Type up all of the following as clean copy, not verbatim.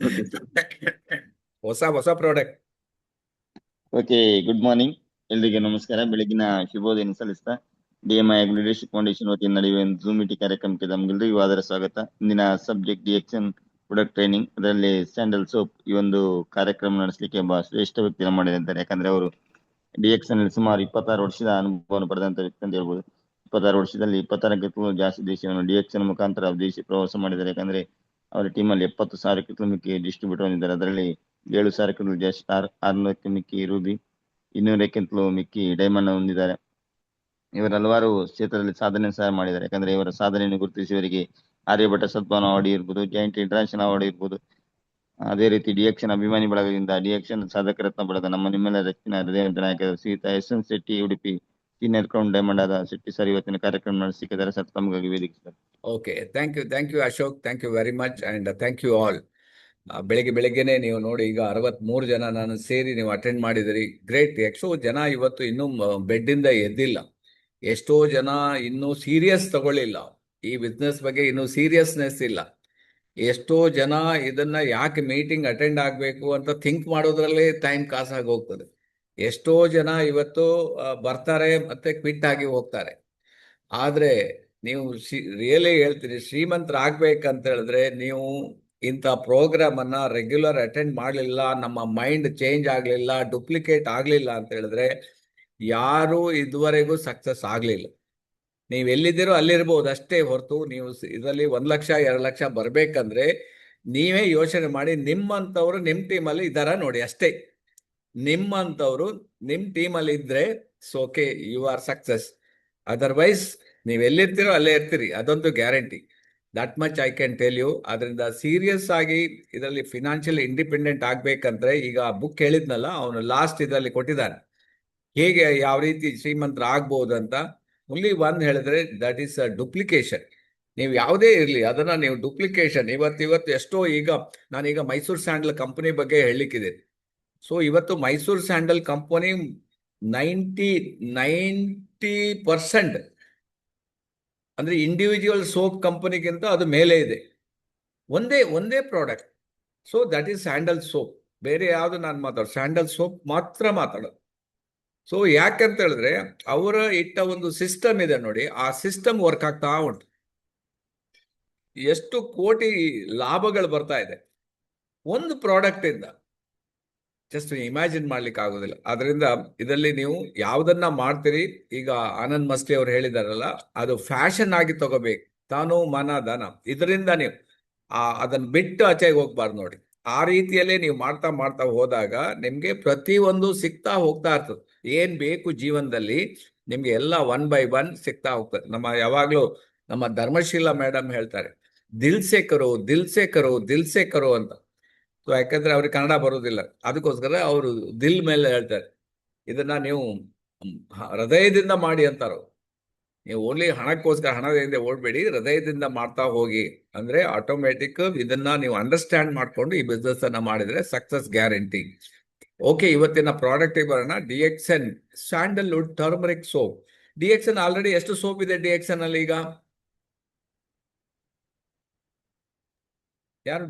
Okay sir. ಹೊಸ ಹೊಸ product. Okay, good morning. ಎಲ್ರಿಗೆ ನಮಸ್ಕಾರ. ಬೆಳಗಿನ ಶುಭೋದಯ ಸಲ್ಲಿಸ್ತಾ DMI ಲೀಡರ್ಶಿಪ್ ಫೌಂಡೇಶನ್ ವತಿಯಿಂದ ನಡೆಯುವ ಝೂಮ್ ಮೀಟಿಂಗ್ ಕಾರ್ಯಕ್ರಮಕ್ಕೆ ತಮಗೆಲ್ಲರಿಗೂ ಆದರ ಸ್ವಾಗತ. ಇಂದಿನ ಸಬ್ಜೆಕ್ಟ್ ಡಿಎಕ್ಸನ್ ಪ್ರಾಡಕ್ಟ್ ಟ್ರೈನಿಂಗ್, ಅದರಲ್ಲಿ ಸ್ಯಾಂಡಲ್ ಸೋಪ್ ಈ ಒಂದು ಕಾರ್ಯಕ್ರಮ ನಡೆಸಲಿಕ್ಕೆ ಒಬ್ಬ ಶ್ರೇಷ್ಠ ವ್ಯಕ್ತಿ ಮಾಡಿದ್ದಾರೆ. ಯಾಕಂದ್ರೆ ಅವರು ಡಿಎಕ್ಸನ್ ಅಲ್ಲಿ ಸುಮಾರು 26 ವರ್ಷದ ಅನುಭವವನ್ನು ಪಡೆದಂತ ವ್ಯಕ್ತಿ ಅಂತ ಹೇಳ್ಬೋದು. 26 ವರ್ಷದಲ್ಲಿ 26ಕ್ಕಿಂತಲೂ ಜಾಸ್ತಿ ದೇಶವನ್ನು ಡಿಎಕ್ಸನ್ ಮುಖಾಂತರ ದೇಶ ಪ್ರವಾಸ ಮಾಡಿದ್ದಾರೆ. ಯಾಕಂದ್ರೆ ಅವರ ಟೀಮಲ್ಲಿ 70,000ಕ್ಕಿಂತಲೂ ಮಿಕ್ಕಿ ಡಿಸ್ಟ್ರಿಬ್ಯೂಟರ್ ಹೊಂದಿದ್ದಾರೆ. ಅದರಲ್ಲಿ 7,000ಕ್ಕಿಂತಲೂ ಜಾಸ್ತಿ 600ಕ್ಕೆ ಮಿಕ್ಕಿ ರೂಬಿ, 200ಕ್ಕಿಂತಲೂ ಮಿಕ್ಕಿ ಡೈಮಂಡ್ ಹೊಂದಿದ್ದಾರೆ. ಇವರು ಹಲವಾರು ಕ್ಷೇತ್ರದಲ್ಲಿ ಸಾಧನೆ ಸಹ ಮಾಡಿದ್ದಾರೆ. ಯಾಕಂದ್ರೆ ಇವರ ಸಾಧನೆಯನ್ನು ಗುರುತಿಸಿ ಇವರಿಗೆ ಆರ್ಯಭಟ ಸದ್ಭಾವನಾ ಅವಾರ್ಡ್ ಇರ್ಬೋದು, ಜಾಯಿಂಟ್ ಇಂಟರ್ನ್ಯಾಷನಲ್ ಅವಾರ್ಡ್ ಇರ್ಬೋದು. ಅದೇ ರೀತಿ ಡಿಎಕ್ಸನ್ ಅಭಿಮಾನಿ ಬಳಗದಿಂದ ಡಿಎಕ್ಸನ್ ಸಾಧಕ ರತ್ನ ಬಳಗ ನಮ್ಮ ನಿಮ್ಮೆಲ್ಲರ ಹೆಚ್ಚಿನ ಹೃದಯವಂತ ನಾಯಕ ಶ್ರೀಯುತ SN Shetty Udupi senior crown diamond ಆದ ಶೆಟ್ಟಿ ಸರ್ ಇವತ್ತಿನ ಕಾರ್ಯಕ್ರಮ ನಡೆಸಿದ್ದಾರೆ. ಸರ್ ತಮಗಾಗಿ ವೇದಿಸಿದ್ದಾರೆ. Okay, thank you Ashok, thank you very much and thank you all. ಬೆಳಗ್ಗೆನೆ ನೀವು ನೋಡಿ, ಈಗ 63 ಜನ ನಾನು ಸೇರಿ ನೀವು ಅಟೆಂಡ್ ಮಾಡಿದಿರಿ. ಗ್ರೇಟ್. ಎಷ್ಟೋ ಜನ ಇವತ್ತು ಇನ್ನೂ ಬೆಡ್ಡಿಂದ ಎದ್ದಿಲ್ಲ. ಎಷ್ಟೋ ಜನ ಇನ್ನೂ ಸೀರಿಯಸ್ ತಗೊಳ್ಳಿಲ್ಲ. ಈ ಬಿಸ್ನೆಸ್ ಬಗ್ಗೆ ಇನ್ನೂ ಸೀರಿಯಸ್ನೆಸ್ ಇಲ್ಲ. ಎಷ್ಟೋ ಜನ ಇದನ್ನ ಯಾಕೆ ಮೀಟಿಂಗ್ ಅಟೆಂಡ್ ಆಗಬೇಕು ಅಂತ ಥಿಂಕ್ ಮಾಡೋದ್ರಲ್ಲೇ ಟೈಮ್ ಕಾಸಾಗಿ ಹೋಗ್ತದೆ. ಎಷ್ಟೋ ಜನ ಇವತ್ತು ಬರ್ತಾರೆ ಮತ್ತೆ ಕ್ವಿಟ್ ಆಗಿ ಹೋಗ್ತಾರೆ. ಆದ್ರೆ ನೀವು ರಿಯಲಿ ಹೇಳ್ತೀರಿ, ಶ್ರೀಮಂತರಾಗ್ಬೇಕಂತ ಹೇಳಿದ್ರೆ ನೀವು ಇಂಥ ಪ್ರೋಗ್ರಾಮ್ ಅನ್ನ ರೆಗ್ಯುಲರ್ ಅಟೆಂಡ್ ಮಾಡಲಿಲ್ಲ, ನಮ್ಮ ಮೈಂಡ್ ಚೇಂಜ್ ಆಗಲಿಲ್ಲ, ಡೂಪ್ಲಿಕೇಟ್ ಆಗಲಿಲ್ಲ ಅಂತ ಹೇಳಿದ್ರೆ ಯಾರು ಇದುವರೆಗೂ ಸಕ್ಸಸ್ ಆಗಲಿಲ್ಲ. ನೀವು ಎಲ್ಲಿದ್ದೀರೋ ಅಲ್ಲಿರ್ಬೋದು ಅಷ್ಟೇ ಹೊರತು ನೀವು ಇದರಲ್ಲಿ 1 ಲಕ್ಷ 2 ಲಕ್ಷ ಬರ್ಬೇಕಂದ್ರೆ ನೀವೇ ಯೋಚನೆ ಮಾಡಿ. ನಿಮ್ಮಂಥವ್ರು ನಿಮ್ಮ ಟೀಮಲ್ಲಿ ಇದ್ದಾರ ನೋಡಿ ಅಷ್ಟೇ. ನಿಮ್ಮಂಥವ್ರು ನಿಮ್ಮ ಟೀಮಲ್ಲಿ ಇದ್ರೆ okay, you are success. Otherwise ನೀವು ಎಲ್ಲಿರ್ತೀರೋ ಅಲ್ಲೇ ಇರ್ತೀರಿ, ಅದೊಂದು guarantee. That much I can tell you. ಅದರಿಂದ ಸೀರಿಯಸ್ ಆಗಿ ಇದರಲ್ಲಿ ಫಿನಾನ್ಷಿಯಲ್ ಇಂಡಿಪೆಂಡೆಂಟ್ ಆಗ್ಬೇಕಂದ್ರೆ, ಈಗ ಬುಕ್ ಹೇಳಿದ್ನಲ್ಲ, ಅವನು ಲಾಸ್ಟ್ ಇದರಲ್ಲಿ ಕೊಟ್ಟಿದ್ದಾನೆ ಹೇಗೆ ಯಾವ ರೀತಿ ಶ್ರೀಮಂತರ ಆಗ್ಬೋದಂತ. ಓನ್ಲಿ ಒಂದು ಹೇಳಿದ್ರೆ ದಟ್ ಈಸ್ ಅ ಡುಪ್ಲಿಕೇಶನ್. ನೀವು ಯಾವುದೇ ಇರಲಿ ಅದನ್ನ ನೀವು ಡುಪ್ಲಿಕೇಶನ್ ಇವತ್ತು ಎಷ್ಟೋ, ಈಗ ನಾನೀಗ ಮೈಸೂರು ಸ್ಯಾಂಡಲ್ ಕಂಪನಿ ಬಗ್ಗೆ ಹೇಳಲಿಕ್ಕಿದೆ. ಸೊ ಇವತ್ತು ಮೈಸೂರು ಸ್ಯಾಂಡಲ್ ಕಂಪನಿ 90% ಅಂದ್ರೆ ಇಂಡಿವಿಜುವಲ್ ಸೋಪ್ ಕಂಪನಿಗಿಂತ ಅದು ಮೇಲೆ ಇದೆ. ಒಂದೇ product. So that is sandal soap. ಬೇರೆ ಯಾವುದು ನಾನು ಮಾತಾಡೋದು ಸ್ಯಾಂಡಲ್ ಸೋಪ್ ಮಾತ್ರ ಮಾತಾಡೋದು. ಸೊ ಯಾಕಂತ ಹೇಳಿದ್ರೆ ಅವರ ಇಟ್ಟ ಒಂದು ಸಿಸ್ಟಮ್ ಇದೆ ನೋಡಿ, ಆ ಸಿಸ್ಟಮ್ ವರ್ಕ್ ಆಗ್ತಾ ಉಂಟು. ಎಷ್ಟು ಕೋಟಿ ಲಾಭಗಳು ಬರ್ತಾ ಇದೆ ಒಂದು ಪ್ರಾಡಕ್ಟ್ ಇಂದ, ಜಸ್ಟ್ ಇಮ್ಯಾಜಿನ್ ಮಾಡ್ಲಿಕ್ಕೆ ಆಗೋದಿಲ್ಲ. ಅದರಿಂದ ಇದರಲ್ಲಿ ನೀವು ಯಾವುದನ್ನ ಮಾಡ್ತೀರಿ, ಈಗ ಆನಂದ್ ಮಸ್ತಿ ಅವರು ಹೇಳಿದಾರಲ್ಲ, ಅದು ಫ್ಯಾಷನ್ ಆಗಿ ತಗೋಬೇಕು. ತಾನು ಮನ ಧನ, ಇದರಿಂದ ನೀವು ಅದನ್ನ ಬಿಟ್ಟು ಆಚೆಗೆ ಹೋಗ್ಬಾರ್ದು ನೋಡಿ. ಆ ರೀತಿಯಲ್ಲೇ ನೀವು ಮಾಡ್ತಾ ಮಾಡ್ತಾ ಹೋದಾಗ ನಿಮ್ಗೆ ಪ್ರತಿಯೊಂದು ಸಿಗ್ತಾ ಹೋಗ್ತಾ ಇರ್ತದೆ. ಏನ್ ಬೇಕು ಜೀವನದಲ್ಲಿ ನಿಮ್ಗೆ ಎಲ್ಲ 1 by 1 ಸಿಗ್ತಾ ಹೋಗ್ತದೆ. ಯಾವಾಗ್ಲೂ ನಮ್ಮ ಧರ್ಮಶೀಲ ಮೇಡಮ್ ಹೇಳ್ತಾರೆ, ದಿಲ್ಸೆ ಕರೋ ದಿಲ್ಸೆ ಕರೋ ದಿಲ್ಸೆ ಕರೋ ಅಂತ. ಸೊ ಯಾಕಂದ್ರೆ ಅವ್ರಿಗೆ ಕನ್ನಡ ಬರೋದಿಲ್ಲ, ಅದಕ್ಕೋಸ್ಕರ ಅವರು ದಿಲ್ ಮೇಲೆ ಹೇಳ್ತಾರೆ. ಇದನ್ನ ನೀವು ಹೃದಯದಿಂದ ಮಾಡಿ ಅಂತಾರೋ. ನೀವು ಓನ್ಲಿ ಹಣಕ್ಕೋಸ್ಕರ ಹಣದಿಂದ ಓಡ್ಬೇಡಿ, ಹೃದಯದಿಂದ ಮಾಡ್ತಾ ಹೋಗಿ. ಅಂದ್ರೆ ಆಟೋಮೆಟಿಕ್ ಇದನ್ನ ನೀವು ಅಂಡರ್ಸ್ಟ್ಯಾಂಡ್ ಮಾಡ್ಕೊಂಡು ಈ ಬಿಸ್ನೆಸ್ ಅನ್ನ ಮಾಡಿದ್ರೆ ಸಕ್ಸಸ್ ಗ್ಯಾರಂಟಿ. ಓಕೆ, ಇವತ್ತಿನ ಪ್ರಾಡಕ್ಟ್ ಬರೋಣ. Dixon Sandalwood turmeric soap. Dixon already ಎಷ್ಟು ಸೋಪ್ ಇದೆ ಡಿಎಕ್ಸನ್ ಅಲ್ಲಿ ಈಗ? ಯಾರು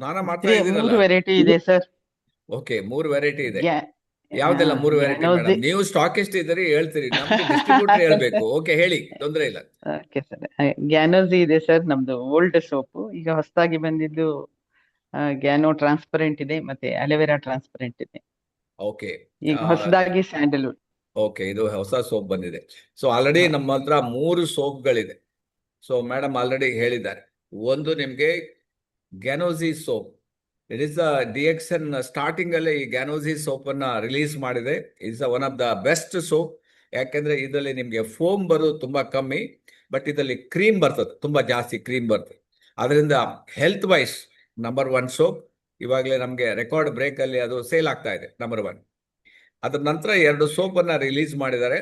ನಾನಾ ಮಾಡ್ತಾ ಇದ್ದೀನಲ್ಲ? 3 ವೆರೈಟಿ ಇದೆ ಸರ್. ಓಕೆ, 3 ವೆರೈಟಿ ಇದೆ. ಯಾವ್ದೆಲ್ಲ 3 ವೆರೈಟಿ ಮೇಡಮ್? ನೀವು ಸ್ಟಾಕ್ ಎಷ್ಟು ಇದ್ದೀರಿ ಹೇಳ್ತೀರಿ, ನಮ್ಗೆ ಡಿಸ್ಟ್ರಿಬ್ಯೂಟರ್ ಹೇಳ್ಬೇಕು. ಓಕೆ, ಹೇಳಿ, ತೊಂದರೆ ಇಲ್ಲ. Okay sir. ಗ್ಯಾನೋಸಿ ಇದೆ ಸರ್, ನಮ್ದು ಓಲ್ಡ್ ಸೋಪ್. ಈಗ ಹೊಸದಾಗಿ ಬಂದಿದ್ದು ಗ್ಯಾನೋ ಟ್ರಾನ್ಸ್ಪರೆಂಟ್ ಇದೆ, ಮತ್ತೆ ಅಲೋವೆರಾ ಟ್ರಾನ್ಸ್ಪರೆಂಟ್ ಇದೆ. ಓಕೆ, ಈಗ ಹೊಸದಾಗಿ ಸ್ಯಾಂಡಲ್ವುಡ್. ಓಕೆ, ಇದು ಹೊಸ ಸೋಪ್ ಬಂದಿದೆ. ಸೊ ಆಲ್ರೆಡಿ ನಮ್ಮ ಹತ್ರ 3 ಸೋಪ್ಗಳಿದೆ. ಸೊ ಮೇಡಮ್ ಆಲ್ರೆಡಿ ಹೇಳಿದ್ದಾರೆ. ಒಂದು ನಿಮ್ಗೆ ಗ್ಯಾನೋಸಿ ಸೋಪ್. ಇಟ್ ಇಸ್ ಡಿಎಕ್ಸನ್ ಸ್ಟಾರ್ಟಿಂಗ್ ಅಲ್ಲೇ ಈ ಗ್ಯಾನೋಸಿ ಸೋಪ್ ಅನ್ನ ರಿಲೀಸ್ ಮಾಡಿದೆ. It's one of the best soap. ಯಾಕೆಂದ್ರೆ ಇದರಲ್ಲಿ ನಿಮ್ಗೆ ಫೋಮ್ ಬರೋದು ತುಂಬಾ ಕಮ್ಮಿ, ಬಟ್ ಇದರಲ್ಲಿ ಕ್ರೀಮ್ ಬರ್ತದೆ, ತುಂಬಾ ಜಾಸ್ತಿ ಕ್ರೀಮ್ ಬರ್ತದೆ. ಅದರಿಂದ ಹೆಲ್ತ್ ವೈಸ್ ನಂಬರ್ 1 ಸೋಪ್. ಇವಾಗಲೇ ನಮ್ಗೆ ರೆಕಾರ್ಡ್ ಬ್ರೇಕ್ ಅಲ್ಲಿ ಅದು ಸೇಲ್ ಆಗ್ತಾ ಇದೆ, ನಂಬರ್ 1. ಅದ್ರ ನಂತರ 2 ಸೋಪ್ ಅನ್ನ ರಿಲೀಸ್ ಮಾಡಿದ್ದಾರೆ.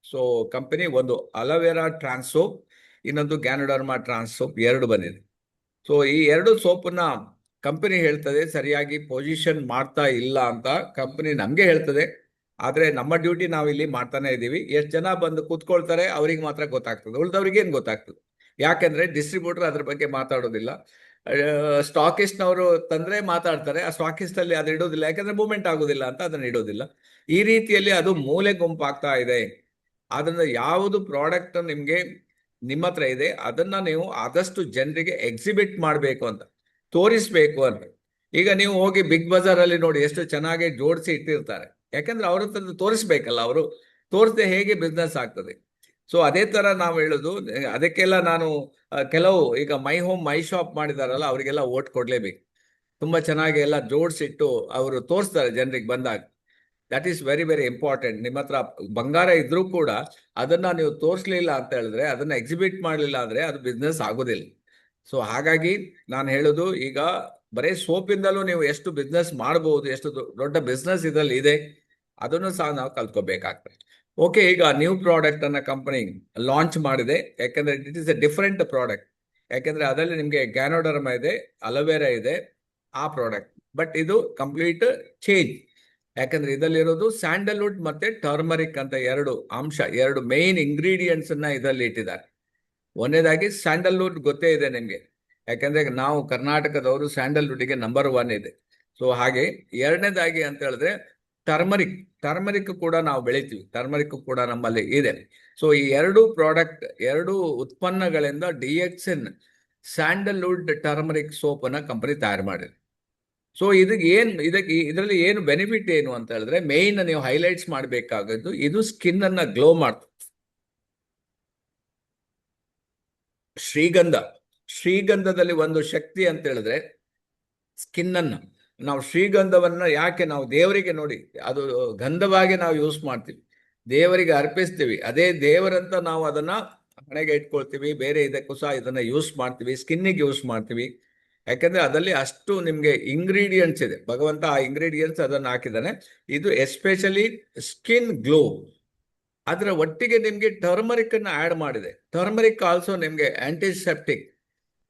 ಸೊ ಕಂಪನಿ, ಒಂದು ಅಲೋವೆರಾ ಟ್ರಾನ್ಸ್ ಸೋಪ್, ಇನ್ನೊಂದು ಗ್ಯಾನೋಡರ್ಮಾ ಟ್ರಾನ್ಸ್ ಸೋಪ್, 2 ಬಂದಿದೆ. ಸೊ ಈ 2 ಸೋಪನ್ನ ಕಂಪನಿ ಹೇಳ್ತದೆ ಸರಿಯಾಗಿ ಪೊಸಿಷನ್ ಮಾಡ್ತಾ ಇಲ್ಲ ಅಂತ ಕಂಪನಿ ನಮ್ಗೆ ಹೇಳ್ತದೆ. ಆದ್ರೆ ನಮ್ಮ ಡ್ಯೂಟಿ ನಾವಿಲ್ಲಿ ಮಾಡ್ತಾನೆ ಇದ್ದೀವಿ. ಎಷ್ಟು ಜನ ಬಂದು ಕೂತ್ಕೊಳ್ತಾರೆ ಅವ್ರಿಗೆ ಮಾತ್ರ ಗೊತ್ತಾಗ್ತದೆ, ಉಳಿದವ್ರಿಗೆ ಏನ್ ಗೊತ್ತಾಗ್ತದೆ? ಯಾಕಂದ್ರೆ ಡಿಸ್ಟ್ರಿಬ್ಯೂಟರ್ ಅದ್ರ ಬಗ್ಗೆ ಮಾತಾಡೋದಿಲ್ಲ. ಸ್ಟಾಕಿಸ್ಟ್ನವರು ತಂದ್ರೆ ಮಾತಾಡ್ತಾರೆ, ಆ ಸ್ಟಾಕಿಸ್ಟ್ ಅಲ್ಲಿ ಅದು ಇಡೋದಿಲ್ಲ, ಯಾಕಂದ್ರೆ ಮೂವ್ಮೆಂಟ್ ಆಗೋದಿಲ್ಲ ಅಂತ ಅದನ್ನ ಇಡೋದಿಲ್ಲ. ಈ ರೀತಿಯಲ್ಲಿ ಅದು ಮೂಲೆ ಗುಂಪಾಗ್ತಾ ಇದೆ. ಅದನ್ನ ಯಾವುದು ಪ್ರಾಡಕ್ಟ್ ನಿಮ್ಗೆ ನಿಮ್ಮ ಹತ್ರ ಇದೆ ಅದನ್ನ ನೀವು ಆದಷ್ಟು ಜನರಿಗೆ ಎಕ್ಸಿಬಿಟ್ ಮಾಡಬೇಕು ಅಂತ, ತೋರಿಸ್ಬೇಕು ಅಂತ. ಈಗ ನೀವು ಹೋಗಿ ಬಿಗ್ ಬಜಾರ್ ಅಲ್ಲಿ ನೋಡಿ ಎಷ್ಟು ಚೆನ್ನಾಗಿ ಜೋಡಿಸಿ ಇಟ್ಟಿರ್ತಾರೆ, ಯಾಕಂದ್ರೆ ಅವ್ರ ಹತ್ರ ತೋರಿಸ್ಬೇಕಲ್ಲ, ಅವರು ತೋರಿಸದೆ ಹೇಗೆ ಬಿಸ್ನೆಸ್ ಆಗ್ತದೆ. ಸೊ ಅದೇ ತರ ನಾವು ಹೇಳುದು, ಅದಕ್ಕೆಲ್ಲ ನಾನು ಕೆಲವು ಈಗ ಮೈ ಹೋಮ್ ಮೈ ಶಾಪ್ ಮಾಡಿದಾರಲ್ಲ ಅವರಿಗೆಲ್ಲ ಓಟ್ ಕೊಡ್ಲೇಬೇಕು. ತುಂಬಾ ಚೆನ್ನಾಗಿ ಎಲ್ಲ ಜೋಡಿಸಿಟ್ಟು ಅವರು ತೋರಿಸ್ತಾರೆ ಜನರಿಗೆ ಬಂದಾಗ. That is very very important. ನಿಮ್ಮ ಹತ್ರ ಬಂಗಾರ ಇದ್ರೂ ಕೂಡ ಅದನ್ನ ನೀವು ತೋರಿಸ್ಲಿಲ್ಲ ಅಂತ ಹೇಳಿದ್ರೆ, ಅದನ್ನ ಎಕ್ಸಿಬಿಟ್ ಮಾಡಲಿಲ್ಲ ಅಂದ್ರೆ ಅದು ಬಿಸ್ನೆಸ್ ಆಗೋದಿಲ್ಲ. ಸೊ ಹಾಗಾಗಿ ನಾನು ಹೇಳೋದು, ಈಗ ಬರೀ ಸೋಪಿಂದಲೂ ನೀವು ಎಷ್ಟು ಬಿಸ್ನೆಸ್ ಮಾಡಬಹುದು, ಎಷ್ಟು ದೊಡ್ಡ ಬಿಸ್ನೆಸ್ ಇದರಲ್ಲಿ ಇದೆ, ಅದನ್ನು ಸಹ ನಾವು ಕಲ್ತ್ಕೋಬೇಕಾಗ್ತದೆ. ಓಕೆ, ಈಗ ನ್ಯೂ ಪ್ರಾಡಕ್ಟ್ ಅನ್ನ ಕಂಪನಿ ಲಾಂಚ್ ಮಾಡಿದೆ, ಯಾಕಂದ್ರೆ it is A different product. ಯಾಕಂದ್ರೆ ಅದರಲ್ಲಿ ನಿಮಗೆ ಗ್ಯಾನೋಡರ್ಮಾ ಇದೆ, ಅಲೋವೆರಾ ಇದೆ, ಆ ಪ್ರಾಡಕ್ಟ್. ಬಟ್ ಇದು ಕಂಪ್ಲೀಟ್ ಚೇಂಜ್, ಯಾಕಂದ್ರೆ ಇದರಲ್ಲಿರೋದು ಸ್ಯಾಂಡಲ್ವುಡ್ ಮತ್ತೆ ಟರ್ಮರಿಕ್ ಅಂತ ಎರಡು ಮೇನ್ ಇಂಗ್ರೀಡಿಯೆಂಟ್ಸ್ ಅನ್ನ ಇದರಲ್ಲಿ ಇಟ್ಟಿದ್ದಾರೆ. ಒಂದನೇದಾಗಿ ಸ್ಯಾಂಡಲ್ವುಡ್ ಗೊತ್ತೇ ಇದೆ ನಿಮ್ಗೆ, ಯಾಕಂದ್ರೆ ನಾವು ಕರ್ನಾಟಕದವರು ಸ್ಯಾಂಡಲ್ವುಡ್ಗೆ ನಂಬರ್ 1 ಇದೆ. ಸೊ ಹಾಗೆ ಎರಡನೇದಾಗಿ ಅಂತ ಹೇಳಿದ್ರೆ ಟರ್ಮರಿಕ್ ಕೂಡ ನಾವು ಬೆಳಿತೀವಿ, ಟರ್ಮರಿಕ್ ಕೂಡ ನಮ್ಮಲ್ಲಿ ಇದೆ. ಸೊ ಈ ಎರಡು ಉತ್ಪನ್ನಗಳಿಂದ DXN ಸ್ಯಾಂಡಲ್ವುಡ್ ಟರ್ಮರಿಕ್ ಸೋಪ್ ಅನ್ನ ಕಂಪನಿ ತಯಾರು ಮಾಡಿದೆ. ಸೊ ಇದರಲ್ಲಿ ಏನು ಬೆನಿಫಿಟ್ ಏನು ಅಂತ ಹೇಳಿದ್ರೆ, ಮೇನ್ ನೀವು ಹೈಲೈಟ್ಸ್ ಮಾಡಬೇಕಾಗದ್ದು, ಇದು ಸ್ಕಿನ್ ಅನ್ನ ಗ್ಲೋ ಮಾಡ್ತದೆ. ಶ್ರೀಗಂಧದಲ್ಲಿ ಒಂದು ಶಕ್ತಿ ಅಂತ ಹೇಳಿದ್ರೆ ಸ್ಕಿನ್ ಅನ್ನ ನಾವು ಶ್ರೀಗಂಧವನ್ನ ಯಾಕೆ ನಾವು ದೇವರಿಗೆ ನೋಡಿ, ಅದು ಗಂಧವಾಗಿ ನಾವು ಯೂಸ್ ಮಾಡ್ತೀವಿ, ದೇವರಿಗೆ ಅರ್ಪಿಸ್ತೀವಿ. ಅದೇ ದೇವರಂತ ನಾವು ಅದನ್ನ ಹಣೆಗೆ ಇಟ್ಕೊಳ್ತೀವಿ, ಬೇರೆ ಇದಕ್ಕೂ ಸಹ ಇದನ್ನ ಯೂಸ್ ಮಾಡ್ತೀವಿ, ಸ್ಕಿನ್ನಿಗೆ ಯೂಸ್ ಮಾಡ್ತೀವಿ. ಯಾಕಂದ್ರೆ ಅದರಲ್ಲಿ ಅಷ್ಟು ನಿಮ್ಗೆ ಇಂಗ್ರೀಡಿಯೆಂಟ್ಸ್ ಇದೆ, ಭಗವಂತ ಆ ಇಂಗ್ರೀಡಿಯೆಂಟ್ಸ್ ಅದನ್ನ ಹಾಕಿದ್ದಾನೆ. ಇದು ಎಸ್ಪೆಷಲಿ ಸ್ಕಿನ್ ಗ್ಲೋ. ಅದರ ಒಟ್ಟಿಗೆ ನಿಮ್ಗೆ ಟರ್ಮರಿಕ್ ಅನ್ನ ಆಡ್ ಮಾಡಿದೆ. ಟರ್ಮರಿಕ್ ಆಲ್ಸೋ ನಿಮ್ಗೆ ಆಂಟಿಸೆಪ್ಟಿಕ್,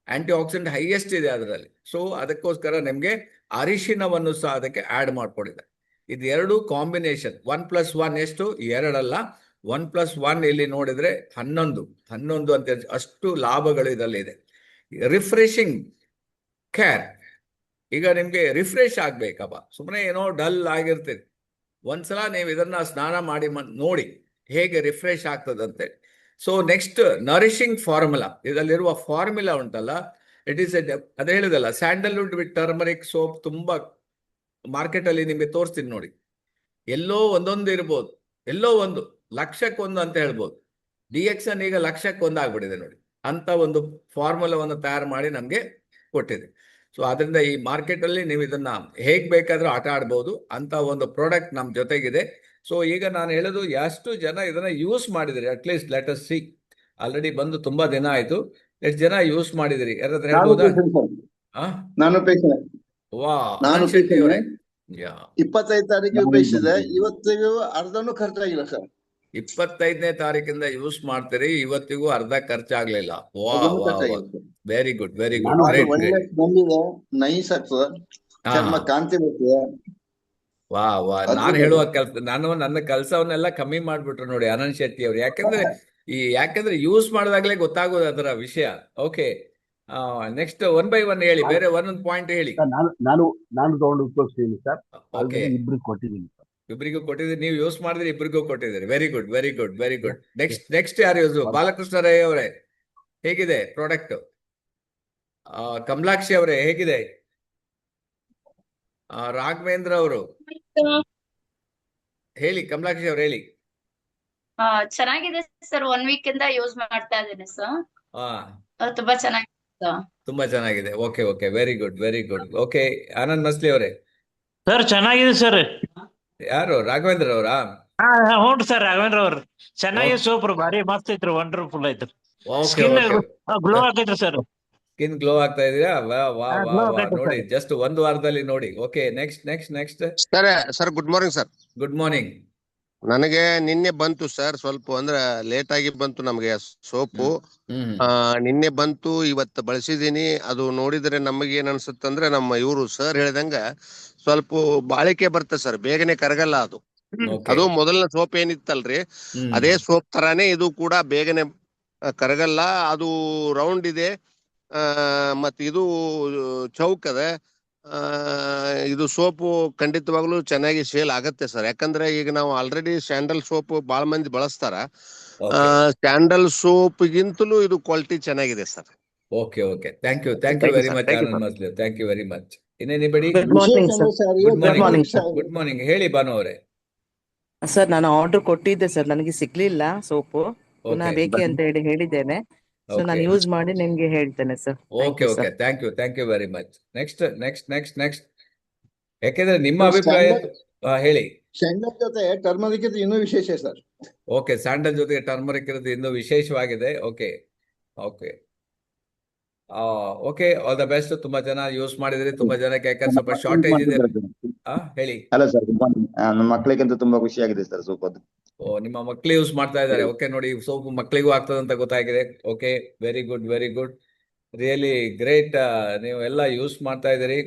ಆಂಟಿ ಆಕ್ಸಿಡೆಂಟ್ ಹೈಯೆಸ್ಟ್ ಇದೆ ಅದರಲ್ಲಿ. ಸೊ ಅದಕ್ಕೋಸ್ಕರ ನಿಮ್ಗೆ ಅರಿಶಿನವನ್ನು ಸಹ ಅದಕ್ಕೆ ಆಡ್ ಮಾಡ್ಕೊಂಡಿದೆ. ಇದು ಎರಡು ಕಾಂಬಿನೇಷನ್ 1+1 ಎಷ್ಟು, 2 ಅಲ್ಲ, 1+1 ಇಲ್ಲಿ ನೋಡಿದ್ರೆ 11 ಅಂತ ಅಷ್ಟು ಲಾಭಗಳು ಇದರಲ್ಲಿ ಇದೆ. ರಿಫ್ರೆಶಿಂಗ್ ಕೇರ್, ಈಗ ನಿಮ್ಗೆ ರಿಫ್ರೆಶ್ ಆಗ್ಬೇಕಪ್ಪ, ಸುಮ್ಮನೆ ಏನೋ ಡಲ್ ಆಗಿರ್ತದೆ, ಒಂದ್ಸಲ ನೀವು ಇದನ್ನ ಸ್ನಾನ ಮಾಡಿ ನೋಡಿ ಹೇಗೆ ರಿಫ್ರೆಶ್ ಆಗ್ತದಂತೆ. ಸೊ ನೆಕ್ಸ್ಟ್ ನರಿಶಿಂಗ್ ಫಾರ್ಮುಲಾ, ಇದರಲ್ಲಿರುವ ಫಾರ್ಮುಲಾ ಉಂಟಲ್ಲ, ಇಟ್ ಈಸ್ ಅದೇ ಹೇಳಿದಲ್ಲ, ಸ್ಯಾಂಡಲ್ವುಡ್ ವಿತ್ ಟರ್ಮರಿಕ್ ಸೋಪ್ ತುಂಬಾ ಮಾರ್ಕೆಟ್ ಅಲ್ಲಿ ನಿಮ್ಗೆ ತೋರಿಸ್ತೀನಿ ನೋಡಿ. ಎಲ್ಲೋ ಒಂದೊಂದು ಇರ್ಬೋದು, ಎಲ್ಲೋ ಒಂದು ಲಕ್ಷಕ್ಕೊಂದು ಅಂತ ಹೇಳ್ಬೋದು. DXN ಈಗ ಲಕ್ಷಕ್ಕೊಂದು ಆಗ್ಬಿಟ್ಟಿದೆ ನೋಡಿ, ಅಂತ ಒಂದು ಫಾರ್ಮುಲಾವನ್ನು ತಯಾರು ಮಾಡಿ ನಮ್ಗೆ ಕೊಟ್ಟಿದೆ. ಸೊ ಅದರಿಂದ ಈ ಮಾರ್ಕೆಟ್ ಅಲ್ಲಿ ನೀವು ಇದನ್ನ ಹೇಗ್ ಬೇಕಾದ್ರೂ ಆಟ ಆಡ್ಬೋದು ಅಂತ ಒಂದು ಪ್ರಾಡಕ್ಟ್ ನಮ್ ಜೊತೆಗಿದೆ. ಸೊ ಈಗ ನಾನು ಹೇಳೋದು, ಎಷ್ಟು ಜನ ಇದನ್ನ ಯೂಸ್ ಮಾಡಿದಿರಿ, at least let us see. Already ಬಂದು ತುಂಬಾ ದಿನ ಆಯ್ತು, ಎಷ್ಟು ಜನ ಯೂಸ್ ಮಾಡಿದಿರಿ ಯಾರಾದ್ರೂ ಹೇಳ್ಬೋದಾ? ನಾನು ಪೇಷಂಟ್. ವಾ, ನಾನು ಆನಂದ್ ಶೆಟ್ಟಿ ಅವರೇ, 25 ತಾರೀಕಿಗೆ ಉಪಯೋಗಿಸಿದೆ, ಇವತ್ತಿಗೂ ಅರ್ಧನೂ ಖರ್ಚಾಗಿಲ್ಲ ಸರ್. 25ನೇ ತಾರೀಕಿಂದ ಯೂಸ್ ಮಾಡ್ತೀರಿ, ಇವತ್ತಿಗೂ ಅರ್ಧ ಖರ್ಚಾಗ್ಲಿಲ್ಲ. ವಾ ಅದನ್ನು ವಾ ವಾ, ಖರ್ಚಾಗಿಲ್ಲ. ವೆರಿ ಗುಡ್ ವೆರಿ ಗುಡ್, ಅದು ಗ್ರೇಟ್ ಒಳ್ಳೆ ಗ್ರೇಟ್. ಬಂದಿದೆ, ನೈಸ್ ಆಗ್ತದೆ, ಚರ್ಮ ಕಾಂತಿ ಬರ್ತದೆ. ವಾ ವಾ, ನಾನು ಹೇಳುವ ನನ್ನ ಕೆಲಸವನ್ನೆಲ್ಲ ಕಮ್ಮಿ ಮಾಡ್ಬಿಟ್ರು ನೋಡಿ ಆನಂದ್ ಶೆಟ್ಟಿ ಅವರು. ಯಾಕಂದ್ರೆ ಯೂಸ್ ಮಾಡಿದಾಗ್ಲೇ ಗೊತ್ತಾಗೋದು ಅದರ ವಿಷಯ. ಓಕೆ, ನೆಕ್ಸ್ಟ್ 1 by 1 ಹೇಳಿ, ಬೇರೆ ಒಂದೊಂದು ಪಾಯಿಂಟ್ ಹೇಳಿ. ನಾನು ತಗೊಂಡು ಉಪಯೋಗಿಸ್ತೀನಿ ಸರ್, ಓಕೆ, ಇಬ್ರಿಗೆ ಕೊಟ್ಟಿದ್ದೀನಿ ಸರ್. ಇಬ್ಬರಿಗೂ ಕೊಟ್ಟಿದ್ದೀರಿ, ನೀವು ಯೂಸ್ ಮಾಡಿದ್ರಿ, ಇಬ್ಬರಿಗೂ ಕೊಟ್ಟಿದ್ದೀರಿ. Very good very good very good. Next ಯಾರು ಯೂಸ್? ಬಾಲಕೃಷ್ಣ ರೈ ಅವರೇ, ಹೇಗಿದೆ ಪ್ರಾಡಕ್ಟ್? ಕಮಲಾಕ್ಷಿ ಅವರೇ, ಹೇಗಿದೆ? ರಾಘವೇಂದ್ರ ಅವರು ಹೇಳಿ, ಕಮಲಾಕ್ಷಿ ಅವ್ರು ಹೇಳಿ. ಚೆನ್ನಾಗಿದೆ ಸರ್, 1 ವೀಕ್ ಇಂದ ಯೂಸ್ ಮಾಡ್ತಾ ಇದ್ದೀನಿ ಸರ್. ಹಾ, ತುಂಬಾ ಚೆನ್ನಾಗಿದೆ. ತುಂಬಾ ಚೆನ್ನಾಗಿದೆ. Okay okay, very good very good. Okay, Anand ಮಸ್ಲಿ ಅವರೇ. ಸರ್ ಚೆನ್ನಾಗಿದೆ ಸರ್. ಯಾರು, ರಾಘವೇಂದ್ರ ಅವರಾ? ಹ್ಞೂ ಸರ್, ರಾಘವೇಂದ್ರ ಅವ್ರು ಚೆನ್ನಾಗಿದೆ. ಸೂಪರ್, ಭಾರಿ ಮಸ್ತ್ ಐತ್ರಿ, ವಂಡರ್ಫುಲ್ ಐತ್ರಿ. ಸ್ಕಿನ್ ಗ್ಲೋ ಆಗೈತ್ರಿ ಸರ್. ಸ್ಕಿನ್ ಗ್ಲೋ ಆಗ್ತಾ ಇದೆಯಾ? ವಾ ವಾ ವಾ glow ವಾ, ಆಗೈತೆ ನೋಡಿ sir. ಜಸ್ಟ್ 1 ವಾರದಲ್ಲಿ ನೋಡಿ. Okay, next. Sir good morning sir. Good morning. ನನಗೆ ನಿನ್ನೆ ಬಂತು ಸರ್, ಸ್ವಲ್ಪ ಅಂದ್ರೆ ಲೇಟ್ ಆಗಿ ಬಂತು ನಮಗೆ ಸೋಪು. ನಿನ್ನೆ ಬಂತು, ಇವತ್ತು ಬಳಸಿದೀನಿ. ಅದು ನೋಡಿದ್ರೆ ನಮಗೆ ಏನ್ ಅನ್ಸುತ್ತಂದ್ರೆ, ನಮ್ಮ ಇವರು ಸರ್ ಹೇಳಿದಂಗ ಸ್ವಲ್ಪ ಬಾಳಿಕೆ ಬರ್ತದೆ ಸರ್, ಬೇಗನೆ ಕರಗಲ್ಲ ಅದು. ಅದು ಮೊದಲನೇ ಸೋಪ್ ಏನಿತ್ತಲ್ರಿ, ಅದೇ ಸೋಪ್ ತರಾನೇ ಇದು ಕೂಡ ಬೇಗನೆ ಕರಗಲ್ಲ. ಅದು ರೌಂಡ್ ಇದೆ, ಮತ್ ಇದು ಚೌಕ್ ಅದ. ಇದು ಸೋಪು ಖಂಡಿತವಾಗ್ಲೂ ಚೆನ್ನಾಗಿ ಸೇಲ್ ಆಗತ್ತೆ ಸರ್. ಯಾಕಂದ್ರೆ ಈಗ ನಾವು ಆಲ್ರೆಡಿ ಸ್ಯಾಂಡಲ್ ಸೋಪ್ ಬಾಳ ಮಂದಿ ಬಳಸ್ತಾರ. ಓಕೆ ಸ್ಯಾಂಡಲ್ ಸೋಪ್ಗಿಂತಲೂ ಇದು ಕ್ವಾಲಿಟಿ ಚೆನ್ನಾಗಿದೆ ಸರ್. Okay okay thank you Thank you, very sir. Much Thank you, Anand sir. ಮಸ್ಲಿ, ಥ್ಯಾಂಕ್ ಯು ವೆರಿ ಮಚ್. ಇನ್ನೇನಿಬಡಿ? Good morning sir. Good morning sir. Good morning. ಹೇಳಿ ಭಾನು ಅವರೇ. ಸರ್ ನಾನು ಆರ್ಡರ್ ಕೊಟ್ಟಿದ್ದೆ ಸರ್, ನನಗೆ ಸಿಗ್ಲಿಲ್ಲ ಸೋಪು, ಪುನಃ ಓಕೆ ಬೇಕೇ ಅಂತ ಹೇಳಿದ್ದೇನೆ. ಸೊ ನಾನು ಓಕೆ ಯೂಸ್ ಮಾಡಿ ನಿಮ್ಗೆ ಹೇಳ್ತೇನೆ sir. Okay okay thank you very much. Next ಯಾಕೆಂದ್ರೆ ನಿಮ್ಮ ಅಭಿಪ್ರಾಯ ಹೇಳಿ. ಸ್ಯಾಂಡಲ್ ಜೊತೆ ಟರ್ಮರಿಕ್ ಇದು ಇನ್ನೂ ವಿಶೇಷ ಸರ್. ಓಕೆ, ಸ್ಯಾಂಡಲ್ ಜೊತೆಗೆ ಟರ್ಮರಿಕ್ ಇರೋದು ಇನ್ನೂ ವಿಶೇಷವಾಗಿದೆ. Okay okay okay, all the best. ತುಂಬಾ ಜನ ಯೂಸ್ ಮಾಡಿದ್ರಿ, ತುಂಬಾ ಜನಕ್ಕೆ ಯಾಕಂದ್ರೆ ಸ್ವಲ್ಪ ಶಾರ್ಟೇಜ್ ಇದೆ. ಹೇಳಿ. Hello sir, good morning. ನಮ್ಮ ಮಕ್ಕಳಿಗಂತೂ ತುಂಬಾ ಖುಷಿ ಆಗಿದೆ ಸರ್ ಸೋಪ್ ಅದು. ಓ, ನಿಮ್ಮ ಮಕ್ಳು ಯೂಸ್ ಮಾಡ್ತಾ ಇದ್ದಾರೆ. ಓಕೆ, ನೋಡಿ ಸೋಪ್ ಮಕ್ಕಳಿಗೂ ಆಗ್ತದಂತ ಗೊತ್ತಾಗಿದೆ. Okay, very good, really great. ನೀವು ಎಲ್ಲ ಯೂಸ್ ಮಾಡ್ತಾ ಇದ್ದೀರಿ.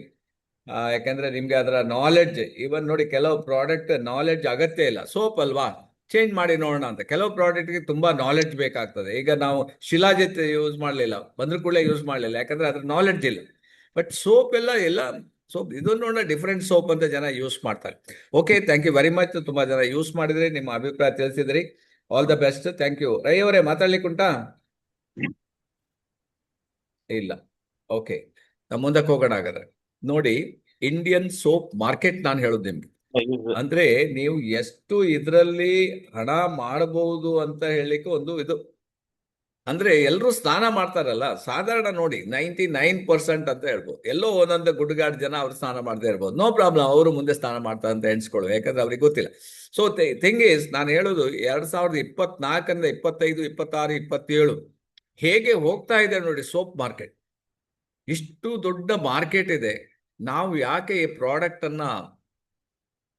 ಯಾಕಂದ್ರೆ ನಿಮ್ಗೆ ಅದರ ನಾಲೆಡ್ಜ್, ಇವನ್ ನೋಡಿ ಕೆಲವು ಪ್ರಾಡಕ್ಟ್ ನಾಲೆಡ್ಜ್ ಅಗತ್ಯ ಇಲ್ಲ, ಸೋಪ್ ಅಲ್ವಾ, ಚೇಂಜ್ ಮಾಡಿ ನೋಡೋಣ ಅಂತ. ಕೆಲವು ಪ್ರಾಡಕ್ಟ್ಗೆ ತುಂಬಾ ನಾಲೆಡ್ಜ್ ಬೇಕಾಗ್ತದೆ. ಈಗ ನಾವು ಶಿಲಾಜಿತ್ ಯೂಸ್ ಮಾಡಲಿಲ್ಲ, ಬಂದ್ರು ಕೂಡ ಯೂಸ್ ಮಾಡಲಿಲ್ಲ, ಯಾಕಂದ್ರೆ ಅದ್ರ ನಾಲೆಡ್ಜ್ ಇಲ್ಲ. ಬಟ್ ಸೋಪ್ ಎಲ್ಲ ಸೋಪ್ ಇದೊಂದು ನೋಡೋಣ, ಡಿಫ್ರೆಂಟ್ ಸೋಪ್ ಅಂತ ಜನ ಯೂಸ್ ಮಾಡ್ತಾರೆ. Okay, thank you very much. ತುಂಬಾ ಜನ ಯೂಸ್ ಮಾಡಿದ್ರಿ, ನಿಮ್ಮ ಅಭಿಪ್ರಾಯ ತಿಳಿಸಿದ್ರಿ. All the best, thank you. Rai ಅವರೇ ಮಾತಾಡ್ಲಿಕ್ಕೆ ಉಂಟಾ? ಇಲ್ಲ. ಓಕೆ, ನಮ್ಮ ಮುಂದಕ್ಕೆ ಹೋಗೋಣ ಹಾಗಾದ್ರೆ. ನೋಡಿ, ಇಂಡಿಯನ್ ಸೋಪ್ ಮಾರ್ಕೆಟ್ ನಾನು ಹೇಳೋದು ನಿಮ್ಗೆ, ಅಂದ್ರೆ ನೀವು ಎಷ್ಟು ಇದರಲ್ಲಿ ಹಣ ಮಾಡಬಹುದು ಅಂತ ಹೇಳಲಿಕ್ಕೆ ಒಂದು ಇದು. ಅಂದ್ರೆ ಎಲ್ಲರೂ ಸ್ನಾನ ಮಾಡ್ತಾರಲ್ಲ, ಸಾಧಾರಣ ನೋಡಿ 99% ಅಂತ ಹೇಳ್ಬೋದು. ಎಲ್ಲೋ ಒಂದೊಂದು ಗುಡ್ಗಾಡ್ ಜನ ಅವ್ರು ಸ್ನಾನ ಮಾಡದೇ ಇರ್ಬೋದು, ನೋ ಪ್ರಾಬ್ಲಮ್, ಅವರು ಮುಂದೆ ಸ್ನಾನ ಮಾಡ್ತಾರೆ ಅಂತ ಎಣಿಸ್ಕೊಳ್ಳು, ಯಾಕಂದ್ರೆ ಅವ್ರಿಗೆ ಗೊತ್ತಿಲ್ಲ. ಸೊ ಥಿಂಗ್ ಈಸ್, ನಾನು ಹೇಳೋದು 2024 25, 26, 27 ಹೇಗೆ ಹೋಗ್ತಾ ಇದೆ ನೋಡಿ ಸೋಪ್ ಮಾರ್ಕೆಟ್. ಇಷ್ಟು ದೊಡ್ಡ ಮಾರ್ಕೆಟ್ ಇದೆ, ನಾವು ಯಾಕೆ ಈ ಪ್ರಾಡಕ್ಟ್ ಅನ್ನ,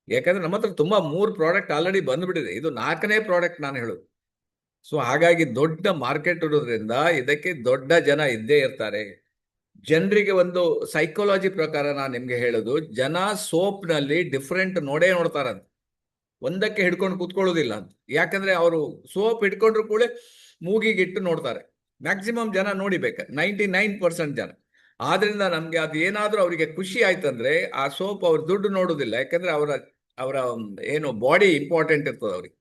ಯಾಕಂದ್ರೆ ನಮ್ಮ ಹತ್ರ ತುಂಬಾ 3 ಪ್ರಾಡಕ್ಟ್ ಆಲ್ರೆಡಿ ಬಂದ್ಬಿಟ್ಟಿದೆ, ಇದು 4ನೇ ಪ್ರಾಡಕ್ಟ್ ನಾನು ಹೇಳೋದು. ಸೊ ಹಾಗಾಗಿ ದೊಡ್ಡ ಮಾರ್ಕೆಟ್ ಇರೋದ್ರಿಂದ ಇದಕ್ಕೆ ದೊಡ್ಡ ಜನ ಇದ್ದೇ ಇರ್ತಾರೆ. ಜನರಿಗೆ ಒಂದು ಸೈಕಾಲಜಿ ಪ್ರಕಾರ ನಾನು ನಿಮ್ಗೆ ಹೇಳೋದು, ಜನ ಸೋಪ್ ನಲ್ಲಿ ಡಿಫ್ರೆಂಟ್ ನೋಡ್ತಾರಂತ, ಒಂದಕ್ಕೆ ಹಿಡ್ಕೊಂಡು ಕೂತ್ಕೊಳ್ಳೋದಿಲ್ಲ ಅಂತ. ಯಾಕಂದ್ರೆ ಅವರು ಸೋಪ್ ಹಿಡ್ಕೊಂಡ್ರು ಕೂಡ ಮೂಗಿಗಿಟ್ಟು ನೋಡ್ತಾರೆ. ಮ್ಯಾಕ್ಸಿಮಮ್ ಜನ ನೋಡಿಬೇಕು, 99% ಜನ. ಆದ್ರಿಂದ ನಮ್ಗೆ ಅದು ಏನಾದ್ರೂ ಅವರಿಗೆ ಖುಷಿ ಆಯ್ತಂದ್ರೆ ಆ ಸೋಪ್ ಅವ್ರ ದುಡ್ಡು ನೋಡುದಿಲ್ಲ, ಯಾಕಂದ್ರೆ ಅವರ ಏನು ಬಾಡಿ ಇಂಪಾರ್ಟೆಂಟ್ ಇರ್ತದೆ ಅವ್ರಿಗೆ.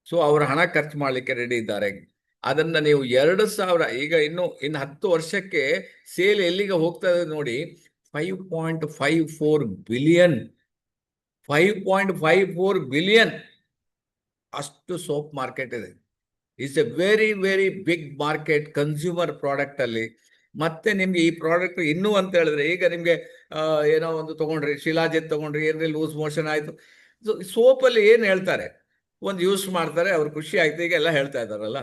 ಸೊ ಅವ್ರ ಹಣ ಖರ್ಚು ಮಾಡ್ಲಿಕ್ಕೆ ರೆಡಿ ಇದ್ದಾರೆ. ಅದನ್ನ ನೀವು 2000 ಈಗ ಇನ್ನು 10 ವರ್ಷಕ್ಕೆ ಸೇಲ್ ಎಲ್ಲಿಗೆ ಹೋಗ್ತಾ ಇದೆ ನೋಡಿ, 5.54 ಬಿಲಿಯನ್, 5.54 ಬಿಲಿಯನ್ ಅಷ್ಟು ಸೋಪ್ ಮಾರ್ಕೆಟ್ ಇದೆ. It's a very big market consumer product ಅಲ್ಲಿ. ಮತ್ತೆ ನಿಮ್ಗೆ ಈ ಪ್ರಾಡಕ್ಟ್ ಇನ್ನೂ ಅಂತ ಹೇಳಿದ್ರೆ, ಈಗ ನಿಮ್ಗೆ ಏನೋ ಒಂದು ತಗೊಂಡ್ರಿ, ಶಿಲಾಜಿತ್ ತಗೊಂಡ್ರಿ, ಏನ್ರಿ ಲೂಸ್ ಮೋಷನ್ ಆಯ್ತು, ಸೋಪ್ ಅಲ್ಲಿ ಏನ್ ಹೇಳ್ತಾರೆ, ಒಂದು ಯೂಸ್ ಮಾಡ್ತಾರೆ, ಅವ್ರ ಖುಷಿ ಆಯ್ತು, ಈಗ ಎಲ್ಲ ಹೇಳ್ತಾ ಇದಾರಲ್ಲ.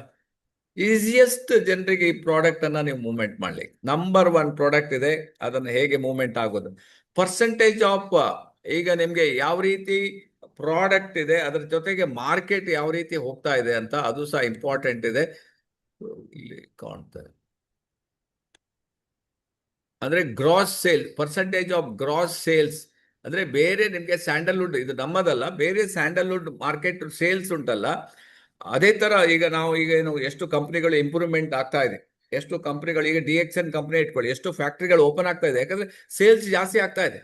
ಈಸಿಯೆಸ್ಟ್ ಜನರಿಗೆ ಈ ಪ್ರಾಡಕ್ಟ್ ಅನ್ನ ನೀವು ಮೂವ್ಮೆಂಟ್ ಮಾಡ್ಲಿಕ್ಕೆ ನಂಬರ್ 1 ಪ್ರಾಡಕ್ಟ್ ಇದೆ. ಅದನ್ನ ಹೇಗೆ ಮೂವ್ಮೆಂಟ್ ಆಗೋದು, ಪರ್ಸೆಂಟೇಜ್ ಆಫ್, ಈಗ ನಿಮ್ಗೆ ಯಾವ ರೀತಿ ಪ್ರಾಡಕ್ಟ್ ಇದೆ, ಅದ್ರ ಜೊತೆಗೆ ಮಾರ್ಕೆಟ್ ಯಾವ ರೀತಿ ಹೋಗ್ತಾ ಇದೆ ಅಂತ, ಅದು ಸಹ ಇಂಪಾರ್ಟೆಂಟ್ ಇದೆ. ಇಲ್ಲಿ ಕಾಣ್ತಾರೆ ಅಂದ್ರೆ gross sale, percentage of gross sales ಅಂದ್ರೆ ಬೇರೆ ನಿಮ್ಗೆ ಸ್ಯಾಂಡಲ್ವುಡ್, ಇದು ನಮ್ಮದಲ್ಲ, ಬೇರೆ ಸ್ಯಾಂಡಲ್ವುಡ್ ಮಾರ್ಕೆಟ್ ಸೇಲ್ಸ್ ಉಂಟಲ್ಲ, ಅದೇ ತರ ಈಗ ನಾವು ಏನು ಎಷ್ಟು ಕಂಪ್ನಿಗಳು ಇಂಪ್ರೂವ್ಮೆಂಟ್ ಆಗ್ತಾ ಇದೆ, ಎಷ್ಟು ಕಂಪ್ನಿಗಳು, ಈಗ DXN ಕಂಪ್ನಿ ಇಟ್ಕೊಳ್ಳಿ, ಎಷ್ಟು ಫ್ಯಾಕ್ಟ್ರಿಗಳು ಓಪನ್ ಆಗ್ತಾ ಇದೆ, ಯಾಕಂದ್ರೆ ಸೇಲ್ಸ್ ಜಾಸ್ತಿ ಆಗ್ತಾ ಇದೆ.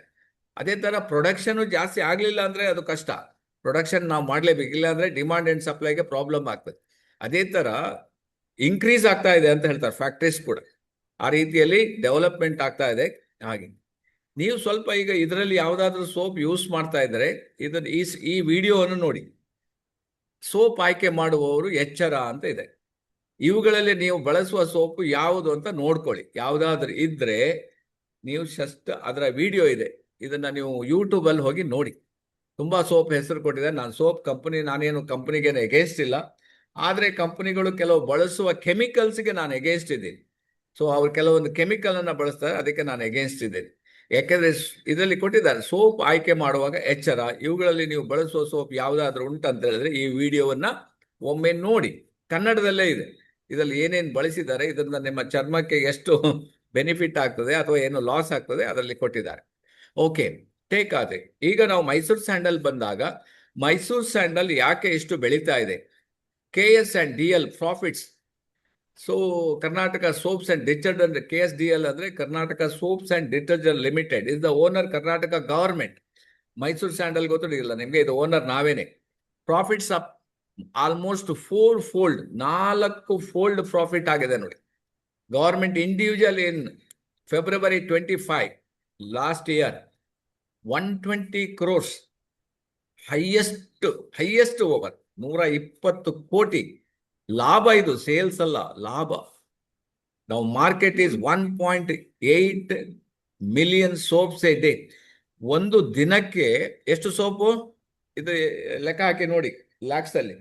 ಅದೇ ತರ ಪ್ರೊಡಕ್ಷನ್ ಜಾಸ್ತಿ ಆಗ್ಲಿಲ್ಲ ಅಂದ್ರೆ ಅದು ಕಷ್ಟ, ಪ್ರೊಡಕ್ಷನ್ ನಾವು ಮಾಡ್ಲೇಬೇಕು, ಇಲ್ಲ ಅಂದ್ರೆ ಡಿಮಾಂಡ್ ಅಂಡ್ ಸಪ್ಲೈಗೆ ಪ್ರಾಬ್ಲಮ್ ಆಗ್ತದೆ. ಅದೇ ತರ ಇನ್ಕ್ರೀಸ್ ಆಗ್ತಾ ಇದೆ ಅಂತ ಹೇಳ್ತಾರೆ ಫ್ಯಾಕ್ಟ್ರೀಸ್ ಕೂಡ, ಆ ರೀತಿಯಲ್ಲಿ ಡೆವಲಪ್ಮೆಂಟ್ ಆಗ್ತಾ ಇದೆ. ಹಾಗೆ ನೀವು ಸ್ವಲ್ಪ ಈಗ ಇದರಲ್ಲಿ ಯಾವ್ದಾದ್ರು ಸೋಪ್ ಯೂಸ್ ಮಾಡ್ತಾ ಇದ್ರೆ ಇದನ್ನ ಈ ವಿಡಿಯೋವನ್ನು ನೋಡಿ. ಸೋಪ್ ಆಯ್ಕೆ ಮಾಡುವವರು ಎಚ್ಚರ ಅಂತ ಇದೆ. ಇವುಗಳಲ್ಲಿ ನೀವು ಬಳಸುವ ಸೋಪು ಯಾವುದು ಅಂತ ನೋಡ್ಕೊಳ್ಳಿ. ಯಾವ್ದಾದ್ರು ಇದ್ರೆ ನೀವು ಅದರ ವಿಡಿಯೋ ಇದೆ, ಇದನ್ನ ನೀವು ಯೂಟ್ಯೂಬ್ ಅಲ್ಲಿ ಹೋಗಿ ನೋಡಿ. ತುಂಬಾ ಸೋಪ್ ಹೆಸರು ಕೊಟ್ಟಿದೆ. ನಾನೇನು ಕಂಪನಿಗೆ ಎಗೇನ್ಸ್ಟ್ ಇಲ್ಲ, ಆದ್ರೆ ಕಂಪನಿಗಳು ಕೆಲವು ಬಳಸುವ ಕೆಮಿಕಲ್ಸ್ಗೆ ನಾನು ಎಗೇನ್ಸ್ಟ್ ಇದ್ದೀನಿ. ಸೊ ಅವ್ರು ಕೆಲವೊಂದು ಕೆಮಿಕಲ್ ಅನ್ನ ಬಳಸ್ತಾರೆ, ಅದಕ್ಕೆ ನಾನು ಎಗೇನ್ಸ್ಟ್ ಇದ್ದೇನೆ. ಯಾಕೆಂದ್ರೆ ಇದರಲ್ಲಿ ಕೊಟ್ಟಿದ್ದಾರೆ, ಸೋಪ್ ಆಯ್ಕೆ ಮಾಡುವಾಗ ಎಚ್ಚರ, ಇವುಗಳಲ್ಲಿ ನೀವು ಬಳಸುವ ಸೋಪ್ ಯಾವ್ದಾದ್ರು ಉಂಟಂತ ಹೇಳಿದ್ರೆ ಈ ವಿಡಿಯೋವನ್ನ ಒಮ್ಮೆ ನೋಡಿ. ಕನ್ನಡದಲ್ಲೇ ಇದೆ, ಇದರಲ್ಲಿ ಏನೇನು ಬಳಸಿದ್ದಾರೆ, ಇದರಿಂದ ನಿಮ್ಮ ಚರ್ಮಕ್ಕೆ ಎಷ್ಟು ಬೆನಿಫಿಟ್ ಆಗ್ತದೆ ಅಥವಾ ಏನು ಲಾಸ್ ಆಗ್ತದೆ ಅದರಲ್ಲಿ ಕೊಟ್ಟಿದ್ದಾರೆ. ಓಕೆ, ಟೇಕ್ ಆದ್ರೆ ಈಗ ನಾವು ಮೈಸೂರು ಸ್ಯಾಂಡಲ್ ಬಂದಾಗ, ಮೈಸೂರು ಸ್ಯಾಂಡಲ್ ಯಾಕೆ ಇಷ್ಟು ಬೆಳೀತಾ ಇದೆ, KS and DL profits so Karnataka soaps and detergent, KSDL ಅಂದ್ರೆ Karnataka soaps and detergent limited is the owner Karnataka government. Mysuru sandal ಗೊತ್ತಿಲ್ಲ ನಿಮ್ಗೆ, ಇದು ಓನರ್ ನಾವೇನೆ. Profits up almost 4 fold, 4 fold profit ಆಗಿದೆ ನೋಡಿ. Government individual in February 25 last year 120 crores, highest over 120 ಕೋಟಿ ಲಾಭ. ಇದು ಸೇಲ್ಸ್ ಅಲ್ಲ, ಲಾಭ. ನಾವು market is 1.8 million soaps a day. ಒಂದು ದಿನಕ್ಕೆ ಎಷ್ಟು ಸೋಪು? ಇದು ಲೆಕ್ಕ ಹಾಕಿ ನೋಡಿ, ಲ್ಯಾಕ್ಸ್ ಅಲ್ಲಿ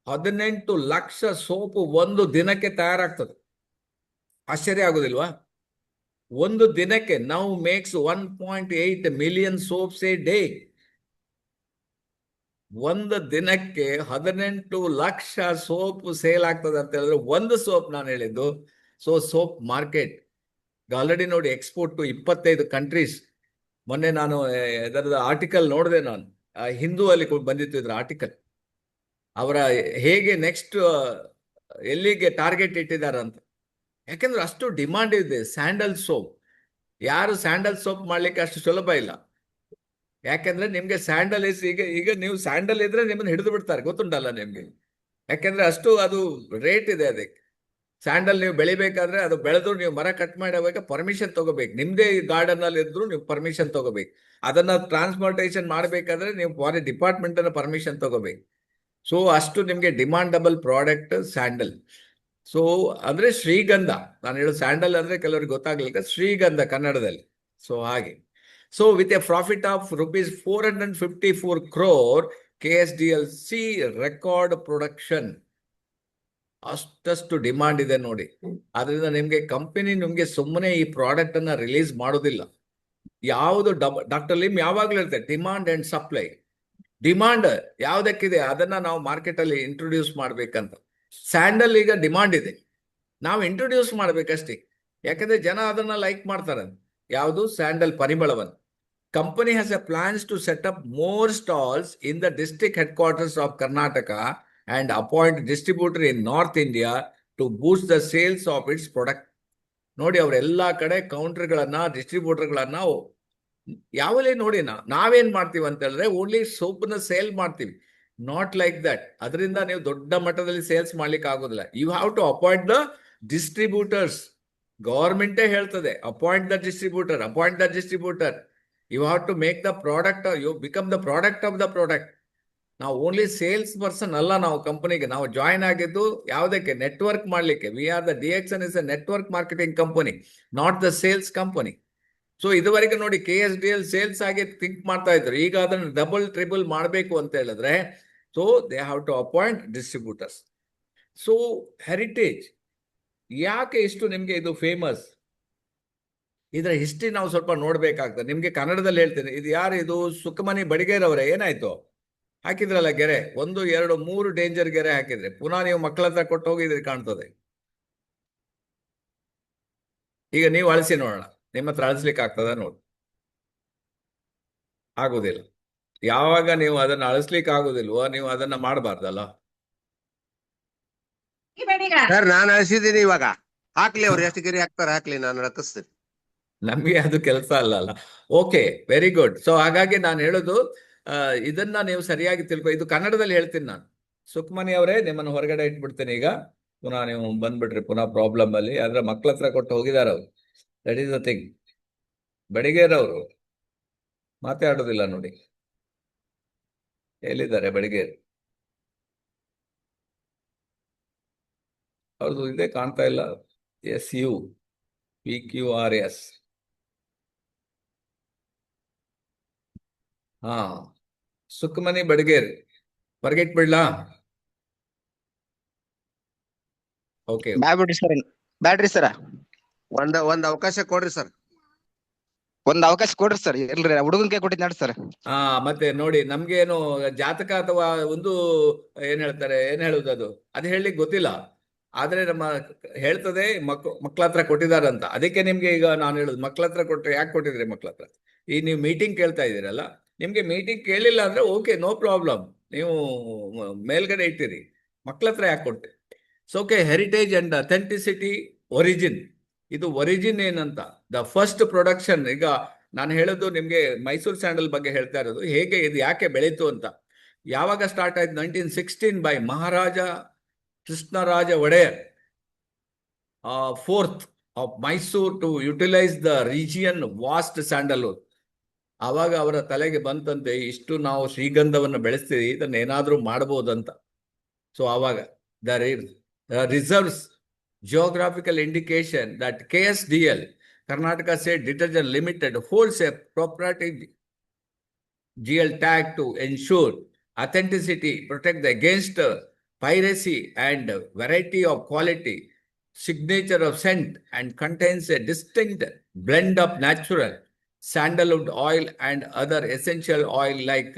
18 ಲಕ್ಷ ಸೋಪು ಒಂದು ದಿನಕ್ಕೆ ತಯಾರಾಗ್ತದೆ. ಆಶ್ಚರ್ಯ ಆಗೋದಿಲ್ವಾ? ಒಂದು ದಿನಕ್ಕೆ ನಾವು makes 1.8 million soaps a day. ಒಂದು ದಿನಕ್ಕೆ 18 ಲಕ್ಷ ಸೋಪ್ ಸೇಲ್ ಆಗ್ತದೆ ಅಂತ ಹೇಳಿದ್ರೆ ಒಂದು ಸೋಪ್, ನಾನು ಹೇಳಿದ್ದು. ಸೊ ಸೋಪ್ ಮಾರ್ಕೆಟ್ ಆಲ್ರೆಡಿ ನೋಡಿ ಎಕ್ಸ್ಪೋರ್ಟ್ ಟು 25 ಕಂಟ್ರೀಸ್. ಮೊನ್ನೆ ನಾನು ಇದರದ ಆರ್ಟಿಕಲ್ ನೋಡಿದೆ, ನಾನು ಹಿಂದೂ ಅಲ್ಲಿ ಬಂದಿತ್ತು ಇದ್ರ ಆರ್ಟಿಕಲ್. ಅವರ ಹೇಗೆ ನೆಕ್ಸ್ಟ್ ಎಲ್ಲಿಗೆ ಟಾರ್ಗೆಟ್ ಇಟ್ಟಿದ್ದಾರೆ ಅಂತ. ಯಾಕೆಂದ್ರೆ ಅಷ್ಟು ಡಿಮಾಂಡ್ ಇದೆ ಸ್ಯಾಂಡಲ್ ಸೋಪ್. ಯಾರು ಸ್ಯಾಂಡಲ್ ಸೋಪ್ ಮಾಡ್ಲಿಕ್ಕೆ ಅಷ್ಟು ಸುಲಭ ಇಲ್ಲ. ಯಾಕೆಂದ್ರೆ ನಿಮ್ಗೆ ಸ್ಯಾಂಡಲ್ ಈಗ ನೀವು ಸ್ಯಾಂಡಲ್ ಇದ್ರೆ ನಿಮ್ಮನ್ನ ಹಿಡಿದು ಬಿಡ್ತಾರೆ, ಗೊತ್ತುಂಟಲ್ಲ ನಿಮ್ಗೆ. ಯಾಕೆಂದ್ರೆ ಅಷ್ಟು ಅದು ರೇಟ್ ಇದೆ ಅದಕ್ಕೆ. ಸ್ಯಾಂಡಲ್ ನೀವು ಬೆಳಿಬೇಕಾದ್ರೆ ಅದು ಬೆಳೆದು ನೀವು ಮರ ಕಟ್ ಮಾಡಬೇಕಾದ್ರೆ ಪರ್ಮಿಷನ್ ತಗೋಬೇಕು. ನಿಮ್ದೇ ಗಾರ್ಡನ್ ಅಲ್ಲಿ ಇದ್ರು ನೀವು ಪರ್ಮಿಷನ್ ತಗೋಬೇಕು. ಅದನ್ನ ಟ್ರಾನ್ಸ್ಪೋರ್ಟೇಷನ್ ಮಾಡಬೇಕಾದ್ರೆ ನೀವು ಫಾರೆಸ್ಟ್ ಡಿಪಾರ್ಟ್ಮೆಂಟ್ ಅನ್ನ ಪರ್ಮಿಷನ್ ತಗೋಬೇಕು. ಸೊ ಅಷ್ಟು ನಿಮ್ಗೆ ಡಿಮಾಂಡಬಲ್ ಪ್ರಾಡಕ್ಟ್ ಸ್ಯಾಂಡಲ್. ಸೊ ಅಂದ್ರೆ ಶ್ರೀಗಂಧ, ನಾನು ಹೇಳೋ ಸ್ಯಾಂಡಲ್ ಅಂದ್ರೆ ಕೆಲವರಿಗೆ ಗೊತ್ತಾಗ್ಲಿಕ್ಕೆ ಶ್ರೀಗಂಧ ಕನ್ನಡದಲ್ಲಿ. ಸೊ ಹಾಗೆ. So with a profit of ₹454 crore, KSDLC record production. ಅಷ್ಟಷ್ಟು ಡಿಮಾಂಡ್ ಇದೆ ನೋಡಿ. ಅದರಿಂದ ನಿಮ್ಗೆ ಕಂಪನಿ ನಿಮ್ಗೆ ಸುಮ್ಮನೆ ಈ ಪ್ರಾಡಕ್ಟ್ ಅನ್ನ ರಿಲೀಸ್ ಮಾಡೋದಿಲ್ಲ. ಯಾವುದು ಡಾಕ್ಟರ್ ಲಿಮ್ ಯಾವಾಗ್ಲೂ ಹೇಳ್ತಾರೆ, ಡಿಮಾಂಡ್ ಅಂಡ್ ಸಪ್ಲೈ. ಡಿಮಾಂಡ್ ಯಾವ್ದಕ್ಕಿದೆ ಅದನ್ನ ನಾವು ಮಾರ್ಕೆಟ್ ಅಲ್ಲಿ ಇಂಟ್ರೊಡ್ಯೂಸ್ ಮಾಡ್ಬೇಕಂತ. ಸ್ಯಾಂಡಲ್ ಈಗ ಡಿಮಾಂಡ್ ಇದೆ, ನಾವು ಇಂಟ್ರೊಡ್ಯೂಸ್ ಮಾಡ್ಬೇಕಷ್ಟೇ. ಯಾಕಂದ್ರೆ ಜನ ಅದನ್ನ ಲೈಕ್ ಮಾಡ್ತಾರೆ. ಯಾವುದು? ಸ್ಯಾಂಡಲ್ ಪರಿಮಳವನ್ನು. Company has a plans to set up more stalls in the district headquarters of Karnataka and appoint distributor in North India to boost the sales of its product. ನೋಡಿ, ಅವ್ರ ಎಲ್ಲಾ ಕಡೆ ಕೌಂಟರ್ಗಳನ್ನ, ಡಿಸ್ಟ್ರಿಬ್ಯೂಟರ್ಗಳನ್ನ ಯಾವಲೇ ನೋಡಿ. ನಾವೇನ್ ಮಾಡ್ತೀವಿ ಅಂತ ಹೇಳಿದ್ರೆ ಓನ್ಲಿ ಸೋಪ್ನ ಸೇಲ್ ಮಾಡ್ತೀವಿ. Not like that. ಅದರಿಂದ ನೀವು ದೊಡ್ಡ ಮಟ್ಟದಲ್ಲಿ ಸೇಲ್ಸ್ ಮಾಡ್ಲಿಕ್ಕೆ ಆಗೋದಿಲ್ಲ. You have to appoint the distributors. ಗವರ್ಮೆಂಟೇ ಹೇಳ್ತದೆ, appoint the distributor, appoint the distributor. You have to make the product, you become the product of the product. ನಾವು ಓನ್ಲಿ ಸೇಲ್ಸ್ ಪರ್ಸನ್ ಅಲ್ಲ. ನಾವು ಕಂಪನಿಗೆ ನಾವು ಜಾಯಿನ್ ಆಗಿದ್ದು ಯಾವುದಕ್ಕೆ? ನೆಟ್ವರ್ಕ್ ಮಾಡ್ಲಿಕ್ಕೆ. We are the DXN is a network marketing company, not the sales company. So ಇದುವರೆಗೆ ನೋಡಿ KSDL ಸೇಲ್ಸ್ ಆಗಿ ಥಿಂಕ್ ಮಾಡ್ತಾ ಇದ್ರು. ಈಗ ಅದನ್ನು ಡಬಲ್ ಟ್ರಿಬಲ್ ಮಾಡಬೇಕು ಅಂತ ಹೇಳಿದ್ರೆ so they have to appoint distributors. So heritage ಯಾಕೆ ಇಷ್ಟು ನಿಮ್ಗೆ ಇದು ಫೇಮಸ್? ಇದರ ಹಿಸ್ಟ್ರಿ ನಾವು ಸ್ವಲ್ಪ ನೋಡ್ಬೇಕಾಗ್ತದೆ. ನಿಮ್ಗೆ ಕನ್ನಡದಲ್ಲಿ ಹೇಳ್ತೇನೆ. ಇದು ಯಾರು? ಇದು ಸುಖಮನಿ ಬಡಿಗೇರ್ ಅವರೇ. ಏನಾಯ್ತು? ಹಾಕಿದ್ರಲ್ಲ ಗೆರೆ, 1, 2, 3 ಡೇಂಜರ್ ಗೆರೆ ಹಾಕಿದ್ರೆ ಪುನಃ ನೀವು ಮಕ್ಕಳ ಹತ್ರ ಕೊಟ್ಟು ಹೋಗಿದ್ರೆ ಕಾಣ್ತದೆ. ಈಗ ನೀವು ಅಳಿಸಿ ನೋಡೋಣ, ನಿಮ್ಮ ಹತ್ರ ಅಳಿಸ್ಲಿಕ್ಕೆ ಆಗ್ತದ ನೋಡಿ? ಆಗುದಿಲ್ಲ. ಯಾವಾಗ ನೀವು ಅದನ್ನ ಅಳಿಸ್ಲಿಕ್ಕೆ ಆಗುದಿಲ್ವೋ ನೀವು ಅದನ್ನ ಮಾಡಬಾರ್ದಲ್ಲ. ಸರ್ ನಾನು ಅಳಿಸಿದ್ದೀನಿ, ಇವಾಗ ಹಾಕ್ಲಿ. ಅವ್ರು ಎಷ್ಟು ಗೆರೆ ಹಾಕ್ತಾರೆ ಹಾಕ್ಲಿ, ನಾನು ರಚಿಸ್ತೀನಿ. ನಮ್ಗೆ ಅದು ಕೆಲಸ ಅಲ್ಲ. Okay, very good. ಸೊ ಹಾಗಾಗಿ ನಾನು ಹೇಳೋದು ಇದನ್ನ ನೀವು ಸರಿಯಾಗಿ ತಿಳ್ಕೊ. ಇದು ಕನ್ನಡದಲ್ಲಿ ಹೇಳ್ತೀನಿ ನಾನು. ಸುಖಮನಿ ಅವರೇ, ನಿಮ್ಮನ್ನು ಹೊರಗಡೆ ಇಟ್ಬಿಡ್ತೇನೆ ಈಗ. ಪುನಃ ನೀವು ಬಂದ್ಬಿಟ್ರಿ ಪುನಃ ಪ್ರಾಬ್ಲಮ್ ಅಲ್ಲಿ. ಆದ್ರೆ ಮಕ್ಕಳ ಹತ್ರ ಕೊಟ್ಟು ಹೋಗಿದ್ದಾರೆ ಅವರು. That is the thing. Badiger ಅವರು ಮಾತಾಡೋದಿಲ್ಲ ನೋಡಿ. ಎಲ್ಲಿದ್ದಾರೆ ಬಡಿಗೇರ್? ಅವ್ರದ್ದು ಇದೇ ಕಾಣ್ತಾ ಇಲ್ಲ. SUPQRS. ಹಾ, ಸುಖಮನಿ ಬಡಿಗೇರ್ ಹೊರಗಿಟ್ ಬಿಡ್ಲಾ? ಓಕೆ, ಬ್ಯಾಡ್ರಿ ಸರ್. ಒಂದ್ ಅವಕಾಶ ಕೊಡ್ರಿ ಸರ್. ಒಂದ್ ಅವಕಾಶ ಕೊಡ್ರಿ ಸರ್. ಇಲ್ರಿ, ಹುಡುಗನ್ಗೆ ಕೊಟ್ಟಿದ್ ನೋಡಿ ಸರ್. ಹಾ, ಮತ್ತೆ ನೋಡಿ, ನಮ್ಗೆ ಏನು ಜಾತಕ ಅಥವಾ ಒಂದು ಏನ್ ಹೇಳುದು ಅದು ಹೇಳಲಿಕ್ಕೆ ಗೊತ್ತಿಲ್ಲ. ಆದ್ರೆ ನಮ್ಮ ಹೇಳ್ತದೆ ಮಕ್ಳ ಹತ್ರ ಕೊಟ್ಟಿದಾರಂತ. ಅದಕ್ಕೆ ನಿಮ್ಗೆ ಈಗ ನಾನು ಹೇಳುದು, ಮಕ್ಳ ಹತ್ರ ಕೊಟ್ರೆ ಯಾಕೆ ಕೊಟ್ಟಿದ್ರಿ ಮಕ್ಳ ಹತ್ರ? ಈಗ ನೀವು ಮೀಟಿಂಗ್ ಕೇಳ್ತಾ ಇದೀರಲ್ಲ, ನಿಮ್ಗೆ ಮೀಟಿಂಗ್ ಕೇಳಿಲ್ಲ ಅಂದ್ರೆ ಓಕೆ, ನೋ ಪ್ರಾಬ್ಲಮ್. ನೀವು ಮೇಲ್ಗಡೆ ಇಟ್ಟಿರಿ. ಮಕ್ಕಳ ಹತ್ರ ಯಾಕೆ ಕೊಟ್ಟೆ? So okay, heritage and authenticity, origin. ಇದು ಒರಿಜಿನ್ ಏನಂತ, ದ ಫಸ್ಟ್ ಪ್ರೊಡಕ್ಷನ್. ಈಗ ನಾನು ಹೇಳೋದು ನಿಮಗೆ ಮೈಸೂರು ಸ್ಯಾಂಡಲ್ ಬಗ್ಗೆ ಹೇಳ್ತಾ ಇರೋದು, ಹೇಗೆ ಇದು ಯಾಕೆ ಬೆಳೀತು ಅಂತ. ಯಾವಾಗ ಸ್ಟಾರ್ಟ್ ಆಯ್ತು? 1916 by Maharaja Krishnaraja Wodeyar, fourth of Mysore, to utilise the region vast sandalwood. ಆವಾಗ ಅವರ ತಲೆಗೆ ಬಂತಂತೆ, ಇಷ್ಟು ನಾವು ಶ್ರೀಗಂಧವನ್ನು ಬೆಳೆಸ್ತೀವಿ, ಇದನ್ನ ಏನಾದ್ರೂ ಮಾಡಬಹುದಂತ. ಸೊ ಆವಾಗ the reserves geographical indication that KSDL, Karnataka State Detergent Limited, holds a proprietary GL tag to ensure authenticity, protect against piracy and variety of quality, signature of scent, and contains a distinct blend of natural sandalwood oil and other essential oil like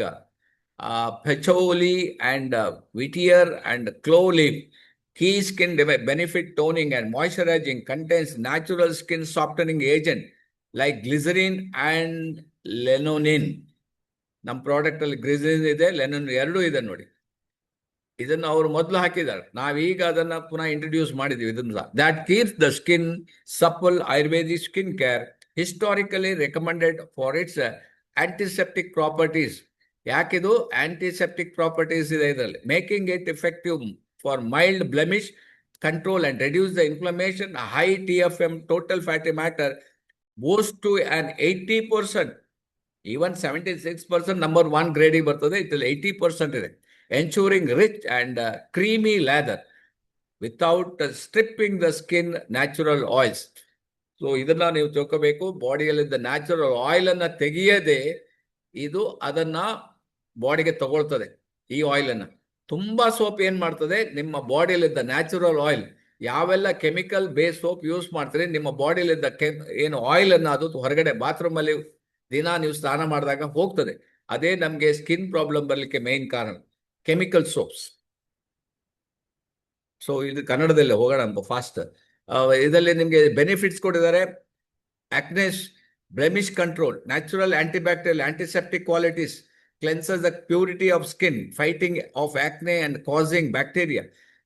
patchouli and vetiver and clove leaf. Key skin benefit toning and moisturizing, contains natural skin softening agent like glycerin and lanolin. ನಮ್ಮ product ಅಲ್ಲಿ glycerine ಇದೆ, ಲೆನನ್ ಎರಡೂ ಇದೆ ನೋಡಿ. ಇದನ್ನು ಅವರು ಮೊದಲು ಹಾಕಿದ್ದಾರೆ, ನಾವೀಗ ಅದನ್ನ ಪುನಃ ಇಂಟ್ರೊಡ್ಯೂಸ್ ಮಾಡಿದೀವಿ. ಇದನ್ನ that keeps the skin supple. Ayurvedic skin care historically recommended for its antiseptic properties. ಯಾಕಿದು ಆಂಟಿಸೆಪ್ಟಿಕ್ ಪ್ರಾಪರ್ಟೀಸ್ ಇದೆ ಇದರಲ್ಲಿ, making it effective for mild blemish control and reduce the inflammation. High TFM, total fatty matter, boost to an 80%, even 76%, number 1 grade ಬರ್ತದೆ, ಇದ್ರಲ್ಲಿ 80% ಇದೆ. Ensuring rich and creamy lather without stripping the skin natural oils. So ಇದನ್ನ ನೀವು ತಿಳ್ಕೋಬೇಕು, ಬಾಡಿಯಲ್ಲಿದ್ದ natural oil ಅನ್ನ ತೆಗೆಯದೆ ಇದು ಅದನ್ನ ಬಾಡಿಗೆ ತಗೊಳ್ತದೆ. ಈ ಆಯಿಲ್ ಅನ್ನ ತುಂಬಾ ಸೋಪ್ ಏನ್ ಮಾಡ್ತದೆ, ನಿಮ್ಮ ಬಾಡಿಯಲ್ಲಿದ್ದ ನ್ಯಾಚುರಲ್ ಆಯಿಲ್, ಯಾವೆಲ್ಲ ಕೆಮಿಕಲ್ ಬೇಸ್ ಸೋಪ್ ಯೂಸ್ ಮಾಡ್ತೀರಿ, ನಿಮ್ಮ ಬಾಡಿಯಲ್ಲಿದ್ದ ಏನು ಆಯಿಲ್ ಅನ್ನ ಅದು ಹೊರಗಡೆ ಬಾತ್ರೂಮ್ ಅಲ್ಲಿ ದಿನ ನೀವು ಸ್ನಾನ ಮಾಡಿದಾಗ ಹೋಗ್ತದೆ. ಅದೇ ನಮ್ಗೆ ಸ್ಕಿನ್ ಪ್ರಾಬ್ಲಮ್ ಬರ್ಲಿಕ್ಕೆ ಮೇನ್ ಕಾರಣ, ಕೆಮಿಕಲ್ ಸೋಪ್ಸ್. ಸೊ ಇದು ಕನ್ನಡದಲ್ಲಿ ಹೋಗೋಣ ಫಾಸ್ಟ್. ಇದರಲ್ಲಿ ನಿಮ್ಗೆ ಬೆನಿಫಿಟ್ಸ್ ಕೊಟ್ಟಿದ್ದಾರೆ. Acnes, blemish control, natural antibacterial, antiseptic qualities, cleanses the purity of skin, fighting of acne and causing bacteria,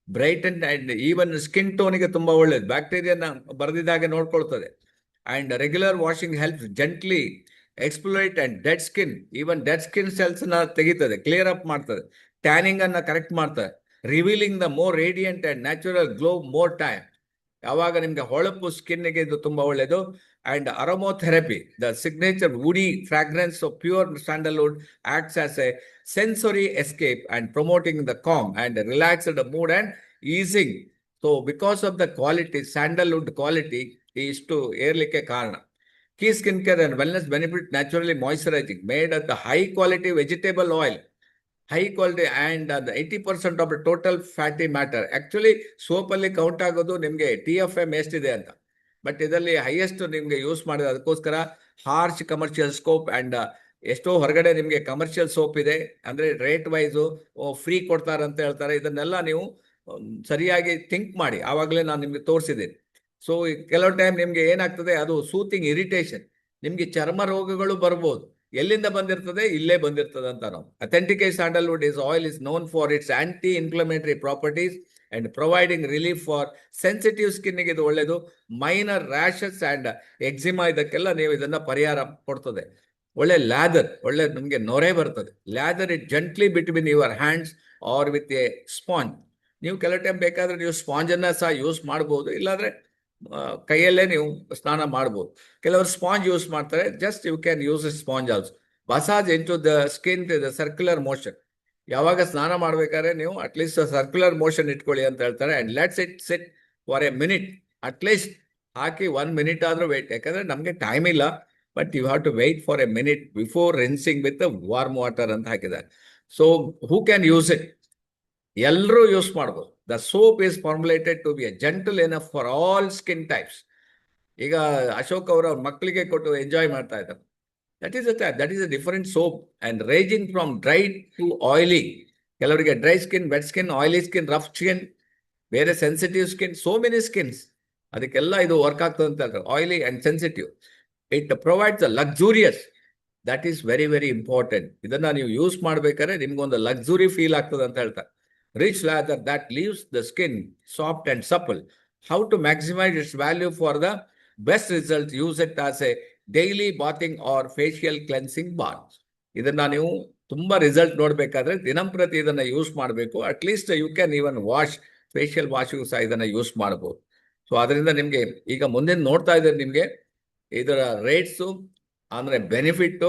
brighten and even skin tone ಗೆ ತುಂಬಾ ಒಳ್ಳೆಯದು, ಬ್ಯಾಕ್ಟೀರಿಯಾನ ಬರೆದಿದ್ದಾಗೆ ನೋಡ್ಕೊಳ್ತದೆ. and regular washing helps gently exploit and dead skin, even dead skin cells ನ ತೆಗಿತದೆ, clear up ಮಾಡ್ತದೆ, tanning ಅನ್ನ correct ಮಾಡ್ತದೆ, revealing the more radiant and natural glow more time. ಯಾವಾಗ ನಿಮ್ಗೆ ಹೊಳಪು ಸ್ಕಿನ್ಗೆ ಇದು ತುಂಬಾ ಒಳ್ಳೆಯದು. And aromatherapy, the signature woody fragrance of pure sandalwood, acts as a sensory escape and promoting the calm and relaxed mood and easing. So because of the quality, sandalwood quality is to ಏರ್ಲಿಕ್ಕೆ ಕಾರಣ. Key skincare and wellness benefit, naturally moisturizing, made of the high quality vegetable oil, high quality and 80% of the total fatty matter. Actually soap ಅಲ್ಲಿ count ಆಗೋದು ನಿಮ್ಗೆ TFM ಎಷ್ಟಿದೆ ಅಂತ, but ಇದರಲ್ಲಿ highest ನಿಮ್ಗೆ use ಮಾಡಿದ, ಅದಕ್ಕೋಸ್ಕರ ಹಾರ್ಶ್ ಕಮರ್ಷಿಯಲ್ ಸ್ಕೋಪ್ ಅಂಡ್ ಎಷ್ಟೋ ಹೊರಗಡೆ ನಿಮ್ಗೆ ಕಮರ್ಷಿಯಲ್ ಸೋಪ್ ಇದೆ, ಅಂದ್ರೆ ರೇಟ್ ವೈಸು ಫ್ರೀ ಕೊಡ್ತಾರೆ ಅಂತ ಹೇಳ್ತಾರೆ. ಇದನ್ನೆಲ್ಲ ನೀವು ಸರಿಯಾಗಿ ಥಿಂಕ್ ಮಾಡಿ, ಆವಾಗಲೇ ನಾನು ನಿಮ್ಗೆ ತೋರಿಸಿದ್ದೀನಿ. ಸೊ ಕೆಲವು ಟೈಮ್ ನಿಮ್ಗೆ ಏನಾಗ್ತದೆ, ಅದು ಸೂತಿಂಗ್ ಇರಿಟೇಷನ್, ನಿಮ್ಗೆ ಚರ್ಮ ರೋಗಗಳು ಬರ್ಬೋದು. ಎಲ್ಲಿಂದ ಬಂದಿರ್ತದೆ? ಇಲ್ಲೇ ಬಂದಿರ್ತದೆ ಅಂತ ನಾವು. Authenticate sandalwood is oil is known for its anti inflammatory properties and providing relief for sensitive ಸ್ಕಿನ್ಗೆ ಇದು ಒಳ್ಳೆಯದು. ಮೈನರ್ ರ್ಯಾಷಸ್ ಅಂಡ್ ಎಕ್ಸಿಮಾ ಇದಕ್ಕೆಲ್ಲ ನೀವು ಇದನ್ನ ಪರಿಹಾರ ಕೊಡ್ತದೆ. ಒಳ್ಳೆ ಲ್ಯಾದರ್, ಒಳ್ಳೆ ನಿಮಗೆ ನೊರೆ ಬರ್ತದೆ. Lather it gently between your hands or with a sponge. ನೀವು ಕೆಲವು ಟೈಮ್ ಬೇಕಾದ್ರೆ ನೀವು ಸ್ಪಾಂಜನ್ನ ಸಹ ಯೂಸ್ ಮಾಡ್ಬೋದು, ಇಲ್ಲಾಂದ್ರೆ ಕೈಯಲ್ಲೇ ನೀವು ಸ್ನಾನ ಮಾಡ್ಬೋದು. ಕೆಲವರು ಸ್ಪಾಂಜ್ ಯೂಸ್ ಮಾಡ್ತಾರೆ, just you can use a sponge also. Massage into the skin to the circular motion. ಯಾವಾಗ ಸ್ನಾನ ಮಾಡ್ಬೇಕಾದ್ರೆ ನೀವು ಅಟ್ಲೀಸ್ಟ್ ಸರ್ಕ್ಯುಲರ್ ಮೋಷನ್ ಇಟ್ಕೊಳ್ಳಿ ಅಂತ ಹೇಳ್ತಾರೆ. And let's it sit for a minute, at least ಹಾಕಿ 1 minute ಆದ್ರೂ ವೆಯ್ಟ್. ಯಾಕಂದ್ರೆ ನಮ್ಗೆ ಟೈಮ್ ಇಲ್ಲ, but you have to wait for a minute before rinsing with warm water ಅಂತ ಹಾಕಿದ್ದಾರೆ. So who can use it? ಎಲ್ಲರೂ ಯೂಸ್ ಮಾಡ್ಬೋದು. The soap is formulated to be a gentle enough for all skin types. ಈಗ ಅಶೋಕ್ ಅವರು ಅವ್ರ ಮಕ್ಕಳಿಗೆ ಕೊಟ್ಟು enjoy ಮಾಡ್ತಾ ಇದ್ದಾರೆ. That is a different soap and ranging from dry to oily. ಕೆಲವರಿಗೆ dry skin, wet skin, oily skin, rough skin, ಬೇರೆ sensitive skin, so many skins. ಅದಕ್ಕೆಲ್ಲ ಇದು ವರ್ಕ್ ಆಗ್ತದೆ ಅಂತ ಹೇಳ್ತಾರೆ, oily and sensitive. It provides a luxurious, that is very very important. ಇದನ್ನ ನೀವು use ಮಾಡ್ಬೇಕಾದ್ರೆ ನಿಮ್ಗೊಂದು ಲಕ್ಸುರಿ ಫೀಲ್ ಆಗ್ತದೆ ಅಂತ ಹೇಳ್ತಾರೆ. rich lather that leaves the skin soft and supple. How to maximize its value for the best result? Use it as a daily bathing or facial cleansing bath. ಇದನ್ನ ನೀವು ತುಂಬಾ result ನೋಡ್ಬೇಕಾದ್ರೆ ದಿನಂಪ್ರತಿ ಇದನ್ನ use ಮಾಡಬೇಕು. At least you can even wash, facial ವಾಶ್ಗೂ ಸಹ ಇದನ್ನ ಯೂಸ್ ಮಾಡಬಹುದು. ಸೊ ಅದರಿಂದ ನಿಮ್ಗೆ ಈಗ ಮುಂದಿನ ನೋಡ್ತಾ ಇದ್ದಾರೆ ನಿಮ್ಗೆ ಇದರ ರೇಟ್ಸು, ಅಂದ್ರೆ ಬೆನಿಫಿಟ್,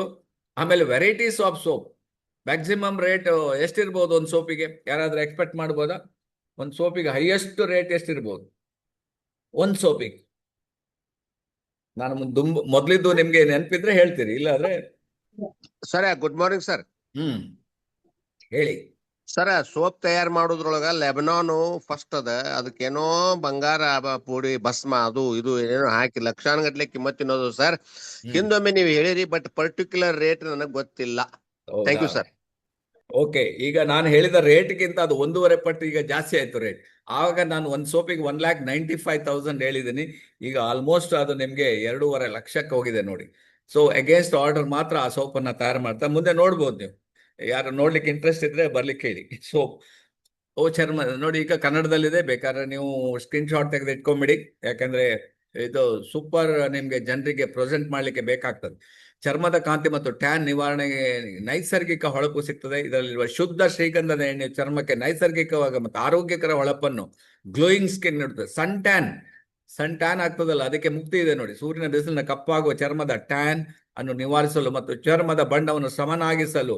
ಆಮೇಲೆ varieties of soap. Maximum rate ಎಷ್ಟಿರ್ಬೋದು ಒಂದು ಸೋಪಿಗೆ? ಯಾರಾದ್ರೂ ಎಕ್ಸ್ಪೆಕ್ಟ್ ಮಾಡ್ಬೋದಾ? ಒಂದು ಸೋಪಿಗೆ ಹೈಯೆಸ್ಟ್ ರೇಟ್ ಎಷ್ಟಿರ್ಬೋದು ಒಂದು ಸೋಪಿಗೆ? ನಾನು ಮೊದ್ಲಿದ್ದು ನಿಮ್ಗೆ ನೆನಪಿದ್ರೆ ಹೇಳ್ತೀರಿ, ಇಲ್ಲಾದ್ರೆ ಸರ್ ಗುಡ್ ಮಾರ್ನಿಂಗ್ ಸರ್. ಹೇಳಿ ಸರ್. ಸೋಪ್ ತಯಾರು ಮಾಡೋದ್ರೊಳಗ ಲೆಬನಾನು ಫಸ್ಟ್ ಅದ, ಅದಕ್ಕೇನೋ ಬಂಗಾರ ಪುಡಿ ಭಸ್ಮ ಅದು ಇದು ಏನೇನೋ ಹಾಕಿ ಲಕ್ಷಾನುಗಟ್ಲೆ ಕಿಮ್ಮತ್ ತಿನ್ನೋದು ಸರ್. ಹಿಂದೊಮ್ಮೆ ನೀವು ಹೇಳಿರಿ, ಬಟ್ ಪರ್ಟಿಕ್ಯುಲರ್ ರೇಟ್ ನನಗೆ ಗೊತ್ತಿಲ್ಲ. Thank you sir. ಓಕೆ, ಈಗ ನಾನು ಹೇಳಿದ ರೇಟ್ಗಿಂತ ಅದು 1.5 ಪಟ್ಟು ಈಗ ಜಾಸ್ತಿ ಆಯ್ತು ರೇಟ್. ಆವಾಗ ನಾನು ಒಂದು ಸೋಪಿಗೆ 1,95,000 ಹೇಳಿದ್ದೀನಿ. ಈಗ ಆಲ್ಮೋಸ್ಟ್ ಅದು ನಿಮ್ಗೆ 2.5 ಲಕ್ಷಕ್ಕೆ ಹೋಗಿದೆ ನೋಡಿ. ಸೊ ಅಗೇನ್ಸ್ಟ್ ಆರ್ಡರ್ ಮಾತ್ರ ಆ ಸೋಪನ್ನ ತಯಾರು ಮಾಡ್ತಾ ಮುಂದೆ ನೋಡ್ಬೋದು. ನೀವು ಯಾರು ನೋಡ್ಲಿಕ್ಕೆ ಇಂಟ್ರೆಸ್ಟ್ ಇದ್ರೆ ಬರ್ಲಿಕ್ಕೆ ಹೇಳಿ. ಸೋಪ್ ಚರ್ಮ ನೋಡಿ, ಈಗ ಕನ್ನಡದಲ್ಲಿದೆ, ಬೇಕಾದ್ರೆ ನೀವು ಸ್ಕ್ರೀನ್ ಶಾಟ್ ತೆಗೆದು ಇಟ್ಕೊಂಬಿಡಿ. ಯಾಕಂದ್ರೆ ಇದು ಸೂಪರ್ ನಿಮ್ಗೆ ಜನರಿಗೆ ಪ್ರೆಸೆಂಟ್ ಮಾಡ್ಲಿಕ್ಕೆ ಬೇಕಾಗ್ತದೆ. ಚರ್ಮದ ಕಾಂತಿ ಮತ್ತು ಟ್ಯಾನ್ ನಿವಾರಣೆಗೆ ನೈಸರ್ಗಿಕ ಹೊಳಪು ಸಿಗ್ತದೆ. ಇದರಲ್ಲಿರುವ ಶುದ್ಧ ಶ್ರೀಗಂಧದ ಎಣ್ಣೆ ಚರ್ಮಕ್ಕೆ ನೈಸರ್ಗಿಕವಾಗಿ ಮತ್ತು ಆರೋಗ್ಯಕರ ಹೊಳಪನ್ನು, ಗ್ಲೋಯಿಂಗ್ ಸ್ಕಿನ್ ನೀಡುತ್ತದೆ. ಸನ್ ಟ್ಯಾನ್ ಆಗ್ತದಲ್ಲ, ಅದಕ್ಕೆ ಮುಕ್ತಿ ಇದೆ ನೋಡಿ. ಸೂರ್ಯನ ಬಿಸಿಲಿನ ಕಪ್ಪಾಗುವ ಚರ್ಮದ ಟ್ಯಾನ್ ಅನ್ನು ನಿವಾರಿಸಲು ಮತ್ತು ಚರ್ಮದ ಬಣ್ಣವನ್ನು ಸಮನಾಗಿಸಲು,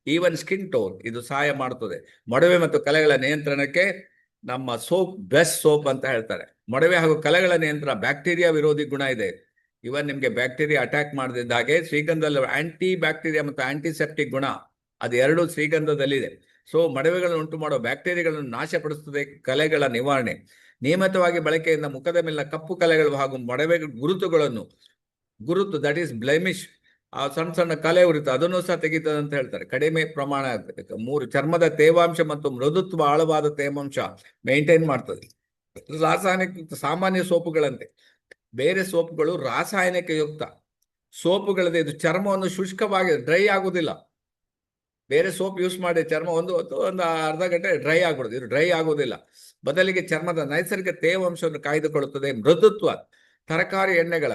ಈವನ್ ಸ್ಕಿನ್ ಟೋನ್, ಇದು ಸಹಾಯ ಮಾಡುತ್ತದೆ. ಮೊಡವೆ ಮತ್ತು ಕಲೆಗಳ ನಿಯಂತ್ರಣಕ್ಕೆ ನಮ್ಮ ಸೋಪ್ ಬೆಸ್ಟ್ ಸೋಪ್ ಅಂತ ಹೇಳ್ತಾರೆ. ಮೊಡವೆ ಹಾಗೂ ಕಲೆಗಳ ನಿಯಂತ್ರಣ, ಬ್ಯಾಕ್ಟೀರಿಯಾ ವಿರೋಧಿ ಗುಣ ಇದೆ. ಇವನ್ ನಿಮ್ಗೆ ಬ್ಯಾಕ್ಟೀರಿಯಾ ಅಟ್ಯಾಕ್ ಮಾಡದಿದ್ದ ಹಾಗೆ ಶ್ರೀಗಂಧದಲ್ಲಿ ಆಂಟಿ ಬ್ಯಾಕ್ಟೀರಿಯಾ ಮತ್ತು ಆಂಟಿಸೆಪ್ಟಿಕ್ ಗುಣ ಅದು ಎರಡು ಶ್ರೀಗಂಧದಲ್ಲಿದೆ. ಸೊ ಮಡವೆಗಳನ್ನು ಉಂಟು ಮಾಡುವ ಬ್ಯಾಕ್ಟೀರಿಯಾಗಳನ್ನು ನಾಶಪಡಿಸುತ್ತದೆ. ಕಲೆಗಳ ನಿವಾರಣೆ, ನಿಯಮಿತವಾಗಿ ಬಳಕೆಯಿಂದ ಮುಖದ ಮೇಲಿನ ಕಪ್ಪು ಕಲೆಗಳು ಹಾಗೂ ಮೊಡವೆ ಗುರುತು ದಟ್ ಈಸ್ ಬ್ಲೆಮಿಶ್, ಆ ಸಣ್ಣ ಸಣ್ಣ ಕಲೆ ಉರಿತ ಅದನ್ನು ಸಹ ತೆಗೀತದೆ ಅಂತ ಹೇಳ್ತಾರೆ. ಕಡಿಮೆ ಪ್ರಮಾಣ ಆಗ್ತದೆ. 3 ಚರ್ಮದ ತೇವಾಂಶ ಮತ್ತು ಮೃದುತ್ವ, ಆಳವಾದ ತೇವಾಂಶ ಮೇಂಟೈನ್ ಮಾಡ್ತದೆ. ರಾಸಾಯನಿಕ ಸಾಮಾನ್ಯ ಸೋಪುಗಳಂತೆ ಬೇರೆ ಸೋಪುಗಳು ರಾಸಾಯನಿಕ ಯುಕ್ತ ಸೋಪುಗಳಿದೆ. ಇದು ಚರ್ಮವನ್ನು ಶುಷ್ಕವಾಗಿ ಡ್ರೈ ಆಗುದಿಲ್ಲ. ಬೇರೆ ಸೋಪ್ ಯೂಸ್ ಮಾಡಿ ಚರ್ಮ ಒಂದು ಅರ್ಧ ಗಂಟೆ ಡ್ರೈ ಆಗ್ಬಿಡುದು. ಇದು ಡ್ರೈ ಆಗುವುದಿಲ್ಲ. ಬದಲಿಗೆ ಚರ್ಮದ ನೈಸರ್ಗಿಕ ತೇವಾಂಶವನ್ನು ಕಾಯ್ದುಕೊಳ್ಳುತ್ತದೆ. ಮೃದುತ್ವ, ತರಕಾರಿ ಎಣ್ಣೆಗಳ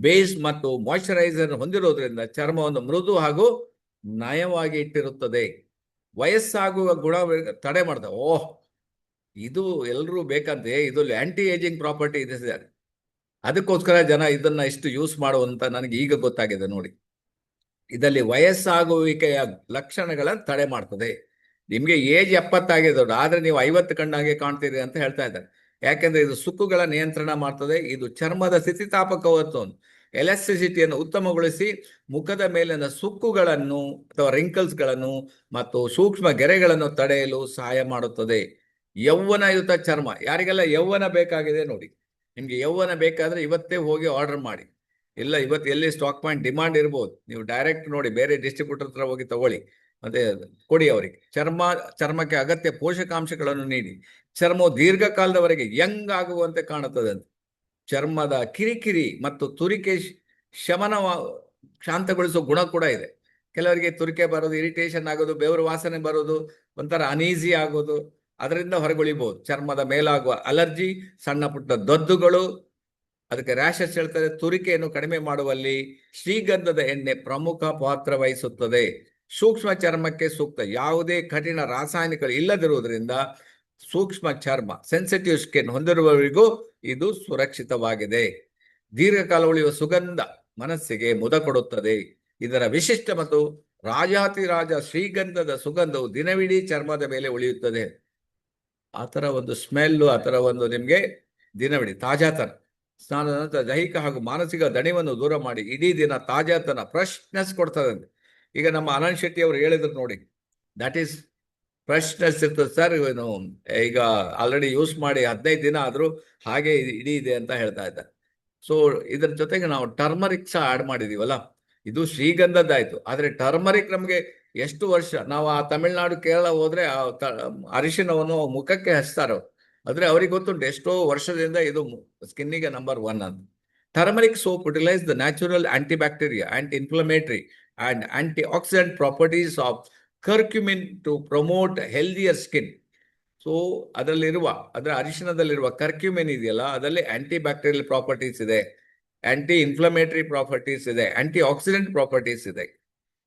ಬೇಸ್ ಮತ್ತು ಮಾಯಿಶ್ಚರೈಸರ್ ಹೊಂದಿರೋದ್ರಿಂದ ಚರ್ಮವನ್ನು ಮೃದು ಹಾಗೂ ನಯವಾಗಿ ಇಟ್ಟಿರುತ್ತದೆ. ವಯಸ್ಸಾಗುವ ಗುಣ ತಡೆ ಮಾಡ್ತದೆ. ಇದು ಎಲ್ಲರೂ ಬೇಕಂತೆ. ಇದು ಆಂಟಿ ಏಜಿಂಗ್ ಪ್ರಾಪರ್ಟಿ ಇದೆ. ಅದಕ್ಕೋಸ್ಕರ ಜನ ಇದನ್ನ ಇಷ್ಟು ಯೂಸ್ ಮಾಡುವಂತ ನನಗೆ ಈಗ ಗೊತ್ತಾಗಿದೆ ನೋಡಿ. ಇದರಲ್ಲಿ ವಯಸ್ಸಾಗುವಿಕೆಯ ಲಕ್ಷಣಗಳನ್ನು ತಡೆ ಮಾಡ್ತದೆ. ನಿಮ್ಗೆ ಏಜ್ 70 ಆಗಿದೆ, ಆದ್ರೆ ನೀವು 50 ಕಣ್ಣಾಗೆ ಕಾಣ್ತೀರಿ ಅಂತ ಹೇಳ್ತಾ ಇದ್ದಾರೆ. ಯಾಕೆಂದ್ರೆ ಇದು ಸುಕ್ಕುಗಳ ನಿಯಂತ್ರಣ ಮಾಡ್ತದೆ. ಇದು ಚರ್ಮದ ಸ್ಥಿತಿಸ್ಥಾಪಕತ್ವವನ್ನು, ಎಲಾಸ್ಟಿಸಿಟಿಯನ್ನು ಉತ್ತಮಗೊಳಿಸಿ ಮುಖದ ಮೇಲಿನ ಸುಕ್ಕುಗಳನ್ನು ಅಥವಾ ರಿಂಕಲ್ಸ್ಗಳನ್ನು ಮತ್ತು ಸೂಕ್ಷ್ಮ ಗೆರೆಗಳನ್ನು ತಡೆಯಲು ಸಹಾಯ ಮಾಡುತ್ತದೆ. ಯೌವನಯುತ ಚರ್ಮ, ಯಾರಿಗೆಲ್ಲ ಯೌವನ ಬೇಕಾಗಿದೆ ನೋಡಿ, ನಿಮ್ಗೆ ಯೌವನ ಬೇಕಾದ್ರೆ ಇವತ್ತೇ ಹೋಗಿ ಆರ್ಡರ್ ಮಾಡಿ. ಇಲ್ಲ ಇವತ್ತು ಎಲ್ಲಿ ಸ್ಟಾಕ್ ಪಾಯಿಂಟ್ ಡಿಮಾಂಡ್ ಇರ್ಬೋದು, ನೀವು ಡೈರೆಕ್ಟ್ ನೋಡಿ ಬೇರೆ ಡಿಸ್ಟ್ರಿಬ್ಯೂಟರ್ ಹತ್ರ ಹೋಗಿ ತಗೊಳ್ಳಿ, ಮತ್ತೆ ಕೊಡಿ ಅವರಿಗೆ. ಚರ್ಮಕ್ಕೆ ಅಗತ್ಯ ಪೋಷಕಾಂಶಗಳನ್ನು ನೀಡಿ ಚರ್ಮವು ದೀರ್ಘಕಾಲದವರೆಗೆ ಯಂಗ್ ಆಗುವಂತೆ ಕಾಣುತ್ತದೆ. ಚರ್ಮದ ಕಿರಿಕಿರಿ ಮತ್ತು ತುರಿಕೆ ಶಾಂತಗೊಳಿಸುವ ಗುಣ ಕೂಡ ಇದೆ. ಕೆಲವರಿಗೆ ತುರಿಕೆ ಬರೋದು, ಇರಿಟೇಷನ್ ಆಗೋದು, ಬೆವರು ವಾಸನೆ ಬರೋದು, ಒಂಥರ ಅನೀಸಿ ಆಗೋದು, ಅದರಿಂದ ಹೊರಗುಳಿಬಹುದು. ಚರ್ಮದ ಮೇಲಾಗುವ ಅಲರ್ಜಿ, ಸಣ್ಣ ಪುಟ್ಟ ದದ್ದುಗಳು, ಅದಕ್ಕೆ ರ್ಯಾಷಸ್ ಹೇಳ್ತಾರೆ. ತುರಿಕೆಯನ್ನು ಕಡಿಮೆ ಮಾಡುವಲ್ಲಿ ಶ್ರೀಗಂಧದ ಎಣ್ಣೆ ಪ್ರಮುಖ ಪಾತ್ರ ವಹಿಸುತ್ತದೆ. ಸೂಕ್ಷ್ಮ ಚರ್ಮಕ್ಕೆ ಸೂಕ್ತ, ಯಾವುದೇ ಕಠಿಣ ರಾಸಾಯನಿಕಗಳು ಇಲ್ಲದಿರುವುದರಿಂದ ಸೂಕ್ಷ್ಮ ಚರ್ಮ, ಸೆನ್ಸಿಟಿವ್ ಸ್ಕಿನ್ ಹೊಂದಿರುವವರಿಗೂ ಇದು ಸುರಕ್ಷಿತವಾಗಿದೆ. ದೀರ್ಘಕಾಲ ಉಳಿಯುವ ಸುಗಂಧ ಮನಸ್ಸಿಗೆ ಮುದ ಕೊಡುತ್ತದೆ. ಇದರ ವಿಶಿಷ್ಟ ಮತ್ತು ರಾಜಾತಿರಾಜ ಶ್ರೀಗಂಧದ ಸುಗಂಧವು ದಿನವಿಡೀ ಚರ್ಮದ ಮೇಲೆ ಉಳಿಯುತ್ತದೆ. ಆ ಥರ ಒಂದು ಸ್ಮೆಲ್ಲು, ಆ ಥರ ಒಂದು ನಿಮಗೆ ದಿನವಿಡೀ ತಾಜಾತನ, ಸ್ನಾನದ ನಂತರ ದೈಹಿಕ ಹಾಗೂ ಮಾನಸಿಕ ದಣಿವನ್ನು ದೂರ ಮಾಡಿ ಇಡೀ ದಿನ ತಾಜಾತನ ಫ್ರೆಶ್ನೆಸ್ ಕೊಡ್ತದೆ. ಈಗ ನಮ್ಮ ಅನಂತ್ ಶೆಟ್ಟಿ ಅವರು ಹೇಳಿದ್ರು ನೋಡಿ, ದಟ್ ಈಸ್ ಫ್ರೆಶ್ನೆಸ್ ಇರ್ತದೆ ಸರ್. ಏನು ಈಗ ಆಲ್ರೆಡಿ ಯೂಸ್ ಮಾಡಿ 15 ದಿನ ಆದರೂ ಹಾಗೆ ಇಡೀ ಇದೆ ಅಂತ ಹೇಳ್ತಾ ಇದ್ದಾರೆ. ಸೊ ಇದ್ರ ಜೊತೆಗೆ ನಾವು ಟರ್ಮರಿಕ್ ಸಹ ಆಡ್ ಮಾಡಿದೀವಲ್ಲ, ಇದು ಶ್ರೀಗಂಧದ್ದಾಯ್ತು. ಆದರೆ ಟರ್ಮರಿಕ್ ನಮಗೆ ಎಷ್ಟು ವರ್ಷ, ನಾವು ಆ ತಮಿಳ್ನಾಡು ಕೇರಳ ಹೋದ್ರೆ ಅರಿಶಿನವನ್ನು ಮುಖಕ್ಕೆ ಹಚ್ತಾರೆ. ಆದ್ರೆ ಅವ್ರಿಗೆ ಗೊತ್ತುಂಟು ಎಷ್ಟೋ ವರ್ಷದಿಂದ ಇದು ಸ್ಕಿನ್ನಿಗೆ ನಂಬರ್ 1 ಅಂತ. Turmeric soap utilise the natural antibacteria, anti inflammatory and anti oxidant properties of curcumin to promote healthier skin. So ಅದರ ಅರಿಶಿಣದಲ್ಲಿರುವ ಕರ್ಕ್ಯೂಮಿನ್ ಇದೆಯಲ್ಲ, ಅದರಲ್ಲಿ ಆಂಟಿ ಬ್ಯಾಕ್ಟೀರಿಯಲ್ ಪ್ರಾಪರ್ಟೀಸ್ ಇದೆ, ಆಂಟಿ ಇನ್ಫ್ಲಮೇಟರಿ ಪ್ರಾಪರ್ಟೀಸ್ ಇದೆ, ಆಂಟಿ ಆಕ್ಸಿಡೆಂಟ್ ಪ್ರಾಪರ್ಟೀಸ್ ಇದೆ.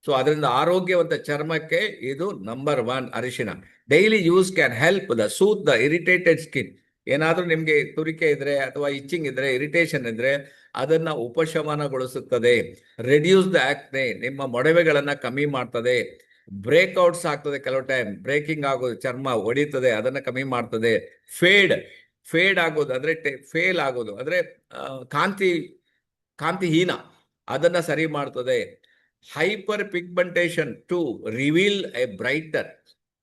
ಸೊ ಅದರಿಂದ ಆರೋಗ್ಯವಂತ ಚರ್ಮಕ್ಕೆ ಇದು ನಂಬರ್ 1 ಅರಿಶಿಣ. Daily use can help the soothe the irritated skin. ಏನಾದ್ರೂ ನಿಮ್ಗೆ ತುರಿಕೆ ಇದ್ರೆ ಅಥವಾ ಇಚ್ಚಿಂಗ್ ಇದ್ರೆ, ಇರಿಟೇಷನ್ ಇದ್ರೆ ಅದನ್ನ ಉಪಶಮನಗೊಳಿಸುತ್ತದೆ. ರೆಡ್ಯೂಸ್ ದ ಆಕ್ನೆ, ನಿಮ್ಮ ಮೊಡವೆಗಳನ್ನ ಕಮ್ಮಿ ಮಾಡ್ತದೆ. ಬ್ರೇಕ್ಔಟ್ಸ್ ಆಗ್ತದೆ, ಕೆಲವು ಟೈಮ್ ಬ್ರೇಕಿಂಗ್ ಆಗೋದು, ಚರ್ಮ ಒಡಿತದೆ, ಅದನ್ನ ಕಮ್ಮಿ ಮಾಡ್ತದೆ. ಫೇಡ್ ಆಗೋದು ಅಂದ್ರೆ ಫೇಲ್ ಆಗೋದು ಅಂದ್ರೆ ಕಾಂತಿಹೀನ, ಅದನ್ನ ಸರಿ ಮಾಡ್ತದೆ. Hyper pigmentation to reveal a brighter.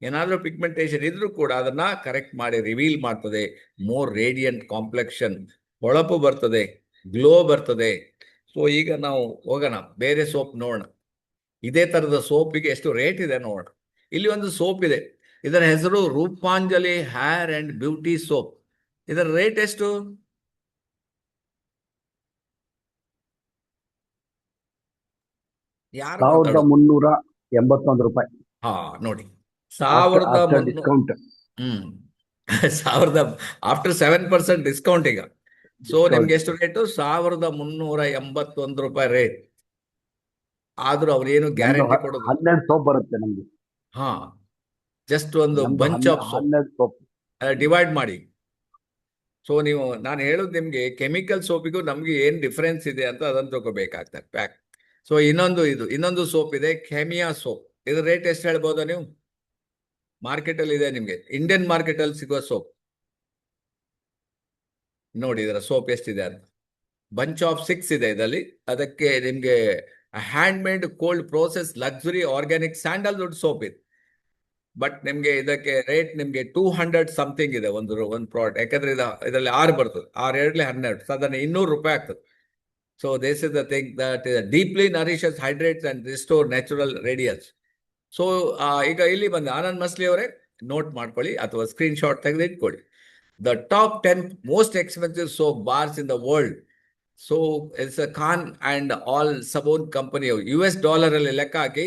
ಏನಾದ್ರೂ ಪಿಗ್ಮೆಂಟೇಷನ್ ಇದ್ರೂ ಕೂಡ ಅದನ್ನ ಕರೆಕ್ಟ್ ಮಾಡಿ ರಿವೀಲ್ ಮಾಡ್ತದೆ. ಮೋರ್ ರೇಡಿಯಂಟ್ ಕಾಂಪ್ಲೆಕ್ಷನ್, ಹೊಳಪು ಬರ್ತದೆ, ಗ್ಲೋ ಬರ್ತದೆ. ಸೊ ಈಗ ನಾವು ಹೋಗೋಣ, ಬೇರೆ ಸೋಪ್ ನೋಡೋಣ. ಇದೇ ತರದ ಸೋಪಿಗೆ ಎಷ್ಟು ರೇಟ್ ಇದೆ ನೋಡೋಣ. ಇಲ್ಲಿ ಒಂದು ಸೋಪ್ ಇದೆ, ಇದರ ಹೆಸರು ರೂಪಾಂಜಲಿ ಹೇರ್ ಅಂಡ್ ಬ್ಯೂಟಿ ಸೋಪ್. ಇದರ ರೇಟ್ ಎಷ್ಟು? ಯಾರು 1381 ರೂಪಾಯಿ. ಹಾ ನೋಡಿ, 1300 ಡಿಸ್ಕೌಂಟ್. ಆಫ್ಟರ್ 7% ಡಿಸ್ಕೌಂಟ್ ಈಗ. ಸೊ ನಿಮ್ಗೆ ಎಷ್ಟು ರೇಟು? 1381 ರೂಪಾಯಿ ರೇಟ್. ಆದ್ರೂ ಅವ್ರೇನು ಗ್ಯಾರಂಟಿ ಕೊಡೋದು? 12 ಸೋಪ್ ಬರುತ್ತೆ ನಮ್ಗೆ. ಹಾ, ಜಸ್ಟ್ ಒಂದು ಬಂಚ್ ಆಫ್ ಸೋಪ್ ಡಿವೈಡ್ ಮಾಡಿ. ಸೊ ನಾನು ಹೇಳೋದು ನಿಮ್ಗೆ, ಕೆಮಿಕಲ್ ಸೋಪಿಗೂ ನಮ್ಗೆ ಏನ್ ಡಿಫರೆನ್ಸ್ ಇದೆ ಅಂತ ಅದನ್ನ ತಗೋಬೇಕಾಗ್ತದೆ ಪ್ಯಾಕ್. ಸೊ ಇನ್ನೊಂದು ಸೋಪ್ ಇದೆ, ಕೆಮಿಯಾ ಸೋಪ್. ಇದ್ರ ರೇಟ್ ಎಷ್ಟು ಹೇಳ್ಬೋದಾ ನೀವು? ಮಾರ್ಕೆಟ್ ಅಲ್ಲಿ ಇದೆ ನಿಮ್ಗೆ, ಇಂಡಿಯನ್ ಮಾರ್ಕೆಟ್ ಅಲ್ಲಿ ಸಿಗೋ ಸೋಪ್ ನೋಡಿ. ಇದರ ಸೋಪ್ ಎಷ್ಟಿದೆ ಅಂತ, ಬಂಚ್ ಆಫ್ 6 ಇದೆ ಇದರಲ್ಲಿ. ಅದಕ್ಕೆ ನಿಮ್ಗೆ hand made cold process luxury organic Sandalwood soap ಇದೆ. ಬಟ್ ನಿಮ್ಗೆ ಇದಕ್ಕೆ ರೇಟ್ ನಿಮ್ಗೆ 200 ಸಮಥಿಂಗ್ ಇದೆ ಒಂದು ಪ್ರಾಡಕ್ಟ್. ಯಾಕಂದ್ರೆ ಇದರಲ್ಲಿ 6 ಬರ್ತದೆ, 6 2 12, ಸಾಧಾರಣ 200 ರೂಪಾಯಿ ಆಗ್ತದೆ. So this is the thing that deeply nourishes, hydrates and restore natural radiance. So ಈಗ ಇಲ್ಲಿ ಬಂದು ಆನಂದ್ ಮಸ್ಲಿ ಅವರೇ ನೋಟ್ ಮಾಡ್ಕೊಳ್ಳಿ ಅಥವಾ ಸ್ಕ್ರೀನ್ ಶಾಟ್ ತೆಗೆದು ಇಟ್ಕೊಳ್ಳಿ. The top 10 most expensive soap bars in the world. So it's a Khan and Al Saboun company. $US ಅಲ್ಲಿ ಲೆಕ್ಕ ಹಾಕಿ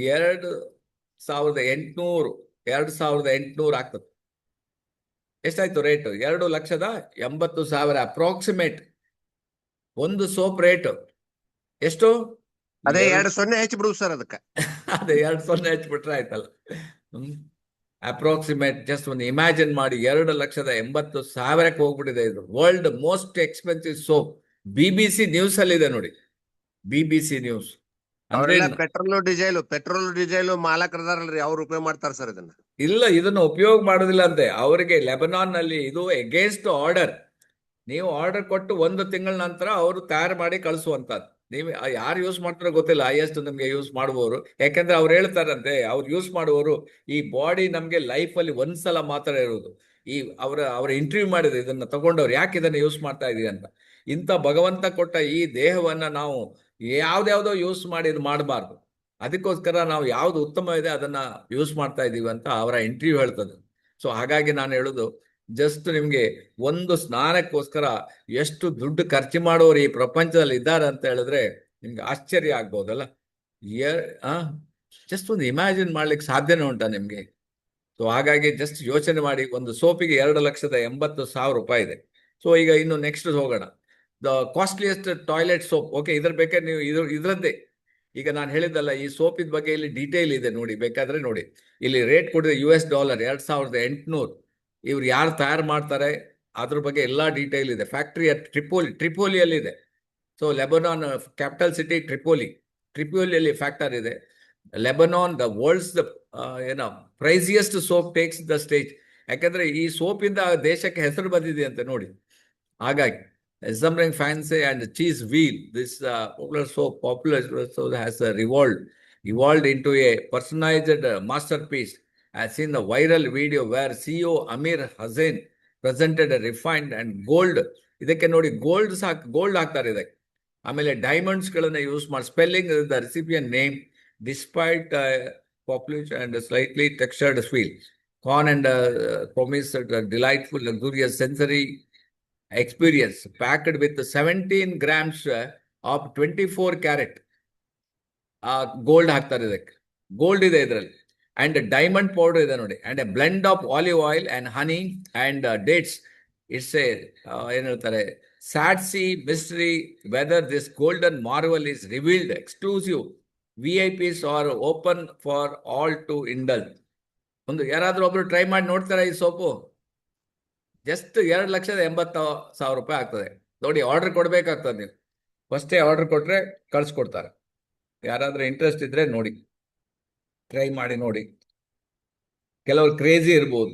2800 ಆಗ್ತದೆ. ಎಷ್ಟಾಯ್ತು ರೇಟ್? 2,80,000 ಅಪ್ರಾಕ್ಸಿಮೇಟ್ ಒಂದು ಸೋಪ್ ರೇಟ್. ಎಷ್ಟು? ಅದೇ 2 ಹೆಚ್ಚಿಬಿಡು ಸರ್ ಅದಕ್ಕೆ. ಅದೇ 2 ಹೆಚ್ಚಿಬಿಟ್ರೆ ಆಯ್ತಲ್ಲ. ಅಪ್ರಾಕ್ಸಿಮೇಟ್ ಜಸ್ಟ್ ಒಂದು ಇಮ್ಯಾಜಿನ್ ಮಾಡಿ, 2,80,000 ಹೋಗ್ಬಿಟ್ಟಿದೆ ಇದು. World most expensive soap. BBC news ಅಲ್ಲಿ ಇದೆ ನೋಡಿ, BBC ನ್ಯೂಸ್. ಪೆಟ್ರೋಲ್ ಡೀಸೆಲ್ ಮಾಲಕರದಾರಲ್ರಿ, ಅವ್ರು ಉಪಯೋಗ ಮಾಡ್ತಾರೆ ಸರ್ ಇದನ್ನ. ಇಲ್ಲ, ಇದನ್ನ ಉಪಯೋಗ ಮಾಡೋದಿಲ್ಲ ಅಂತೆ. ಅವರಿಗೆ ಲೆಬನಾನ್ ನಲ್ಲಿ ಇದು ಅಗೇನ್ಸ್ಟ್ ಆರ್ಡರ್. ನೀವು ಆರ್ಡರ್ ಕೊಟ್ಟು 1 ತಿಂಗಳ ನಂತರ ಅವರು ತಯಾರು ಮಾಡಿ ಕಳಿಸುವಂತದ್ದು. ನೀವು ಯಾರು ಯೂಸ್ ಮಾಡ್ತಾರೋ ಗೊತ್ತಿಲ್ಲ, ಹೈಯೆಸ್ಟ್ ನಮ್ಗೆ ಯೂಸ್ ಮಾಡುವವರು. ಯಾಕಂದ್ರೆ ಅವ್ರು ಹೇಳ್ತಾರಂತೆ, ಅವ್ರು ಯೂಸ್ ಮಾಡುವವರು, ಈ ಬಾಡಿ ನಮ್ಗೆ ಲೈಫ್ ಅಲ್ಲಿ ಒಂದ್ಸಲ ಮಾತ್ರ ಇರುವುದು. ಅವರ ಇಂಟರ್ವ್ಯೂ ಮಾಡಿದ್ರೆ ಇದನ್ನ ತಗೊಂಡವ್ರು, ಯಾಕೆ ಇದನ್ನ ಯೂಸ್ ಮಾಡ್ತಾ ಇದೀವಿ ಅಂತ. ಇಂಥ ಭಗವಂತ ಕೊಟ್ಟ ಈ ದೇಹವನ್ನ ನಾವು ಯಾವ್ದ್ಯಾವ್ದೋ ಯೂಸ್ ಮಾಡಿ ಇದು ಮಾಡಬಾರ್ದು. ಅದಕ್ಕೋಸ್ಕರ ನಾವು ಯಾವ್ದು ಉತ್ತಮ ಇದೆ ಅದನ್ನ ಯೂಸ್ ಮಾಡ್ತಾ ಇದೀವಿ ಅಂತ ಅವರ ಇಂಟರ್ವ್ಯೂ ಹೇಳ್ತದೆ. ಸೊ ಹಾಗಾಗಿ ನಾನು ಹೇಳುದು, ಜಸ್ಟ್ ನಿಮ್ಗೆ ಒಂದು ಸ್ನಾನಕ್ಕೋಸ್ಕರ ಎಷ್ಟು ದುಡ್ಡು ಖರ್ಚು ಮಾಡೋರು ಈ ಪ್ರಪಂಚದಲ್ಲಿ ಇದ್ದಾರೆ ಅಂತ ಹೇಳಿದ್ರೆ ನಿಮ್ಗೆ ಆಶ್ಚರ್ಯ ಆಗ್ಬೋದಲ್ಲ. ಜಸ್ಟ್ ಒಂದು ಇಮ್ಯಾಜಿನ್ ಮಾಡ್ಲಿಕ್ಕೆ ಸಾಧ್ಯನೇ ಉಂಟಾ ನಿಮ್ಗೆ? ಸೊ ಹಾಗಾಗಿ ಜಸ್ಟ್ ಯೋಚನೆ ಮಾಡಿ, ಒಂದು ಸೋಪಿಗೆ 2,80,000 ರೂಪಾಯಿ ಇದೆ. ಸೊ ಈಗ ಇನ್ನು ನೆಕ್ಸ್ಟ್ ಹೋಗೋಣ. The costliest toilet soap. Okay, ಇದ್ರ ಬೇಕಾದ್ರೆ ನೀವು ಇದ್ರದ್ದೇ ಈಗ ನಾನು ಹೇಳಿದ್ದಲ್ಲ, ಈ ಸೋಪಿನ ಬಗ್ಗೆ ಇಲ್ಲಿ ಡೀಟೇಲ್ ಇದೆ ನೋಡಿ, ಬೇಕಾದ್ರೆ ನೋಡಿ. ಇಲ್ಲಿ ರೇಟ್ ಕೊಡಿದೆ $US 2,800. ಇವ್ರು ಯಾರು ತಯಾರು ಮಾಡ್ತಾರೆ ಅದ್ರ ಬಗ್ಗೆ ಎಲ್ಲಾ ಡೀಟೇಲ್ ಇದೆ. ಫ್ಯಾಕ್ಟ್ರಿ ಅಟ್ ಟ್ರಿಪೋಲಿಯಲ್ಲಿ ಇದೆ. ಸೊ ಲೆಬನಾನ್ ಕ್ಯಾಪಿಟಲ್ ಸಿಟಿ ಟ್ರಿಪೋಲಿಯಲ್ಲಿ ಫ್ಯಾಕ್ಟರಿ ಇದೆ. Lebanon the world's priciest soap takes the stage. ಯಾಕಂದ್ರೆ ಈ ಸೋಪಿಂದ ದೇಶಕ್ಕೆ ಹೆಸರು ಬಂದಿದೆ ಅಂತ ನೋಡಿ. ಹಾಗಾಗಿ Assembling fancy and cheese wheel, this popular soap has evolved into a personalized masterpiece. I've seen the viral video where CEO Amir Hussain presented a refined and gold. ಇದಕ್ಕೆ ನೋಡಿ ಗೋಲ್ಡ್ ಹಾಕ್ತಾರೆ ಇದಕ್ಕೆ. ಆಮೇಲೆ ಡೈಮಂಡ್ಸ್ ಗಳನ್ನ ಯೂಸ್ ಮಾಡಿ, spelling the recipient name despite population and slightly textured feel. Corn and promise delightful, luxurious sensory experience packed with 17 grams of 24 carat gold ಹಾಕ್ತಾರೆ ಇದಕ್ಕೆ. Gold ಇದೆ ಇದರಲ್ಲಿ. ಅಂಡ್ ಡೈಮಂಡ್ ಪೌಡರ್ ಇದೆ ನೋಡಿ, and a blend of olive oil and honey and dates. It's a ಏನ್ ಹೇಳ್ತಾರೆ, ಸ್ಯಾಡ್ಸಿ mystery whether this golden marvel is revealed exclusive VIPs are open for all to indulge. ಒಂದು ಯಾರಾದ್ರೂ ಒಬ್ರು ಟ್ರೈ ಮಾಡಿ ನೋಡ್ತಾರ ಈ ಸೋಪು? ಜಸ್ಟ್ 2,80,000 ರೂಪಾಯಿ ಆಗ್ತದೆ ನೋಡಿ. ಆರ್ಡರ್ ಕೊಡ್ಬೇಕಾಗ್ತದೆ, ನೀವು ಫಸ್ಟೇ ಆರ್ಡರ್ ಕೊಟ್ರೆ ಕಳ್ಸಿಕೊಡ್ತಾರೆ. ಯಾರಾದ್ರೂ ಇಂಟ್ರೆಸ್ಟ್ ಇದ್ರೆ ನೋಡಿ, ಟ್ರೈ ಮಾಡಿ ನೋಡಿ. ಕೆಲವರು ಕ್ರೇಜಿ ಇರ್ಬೋದು,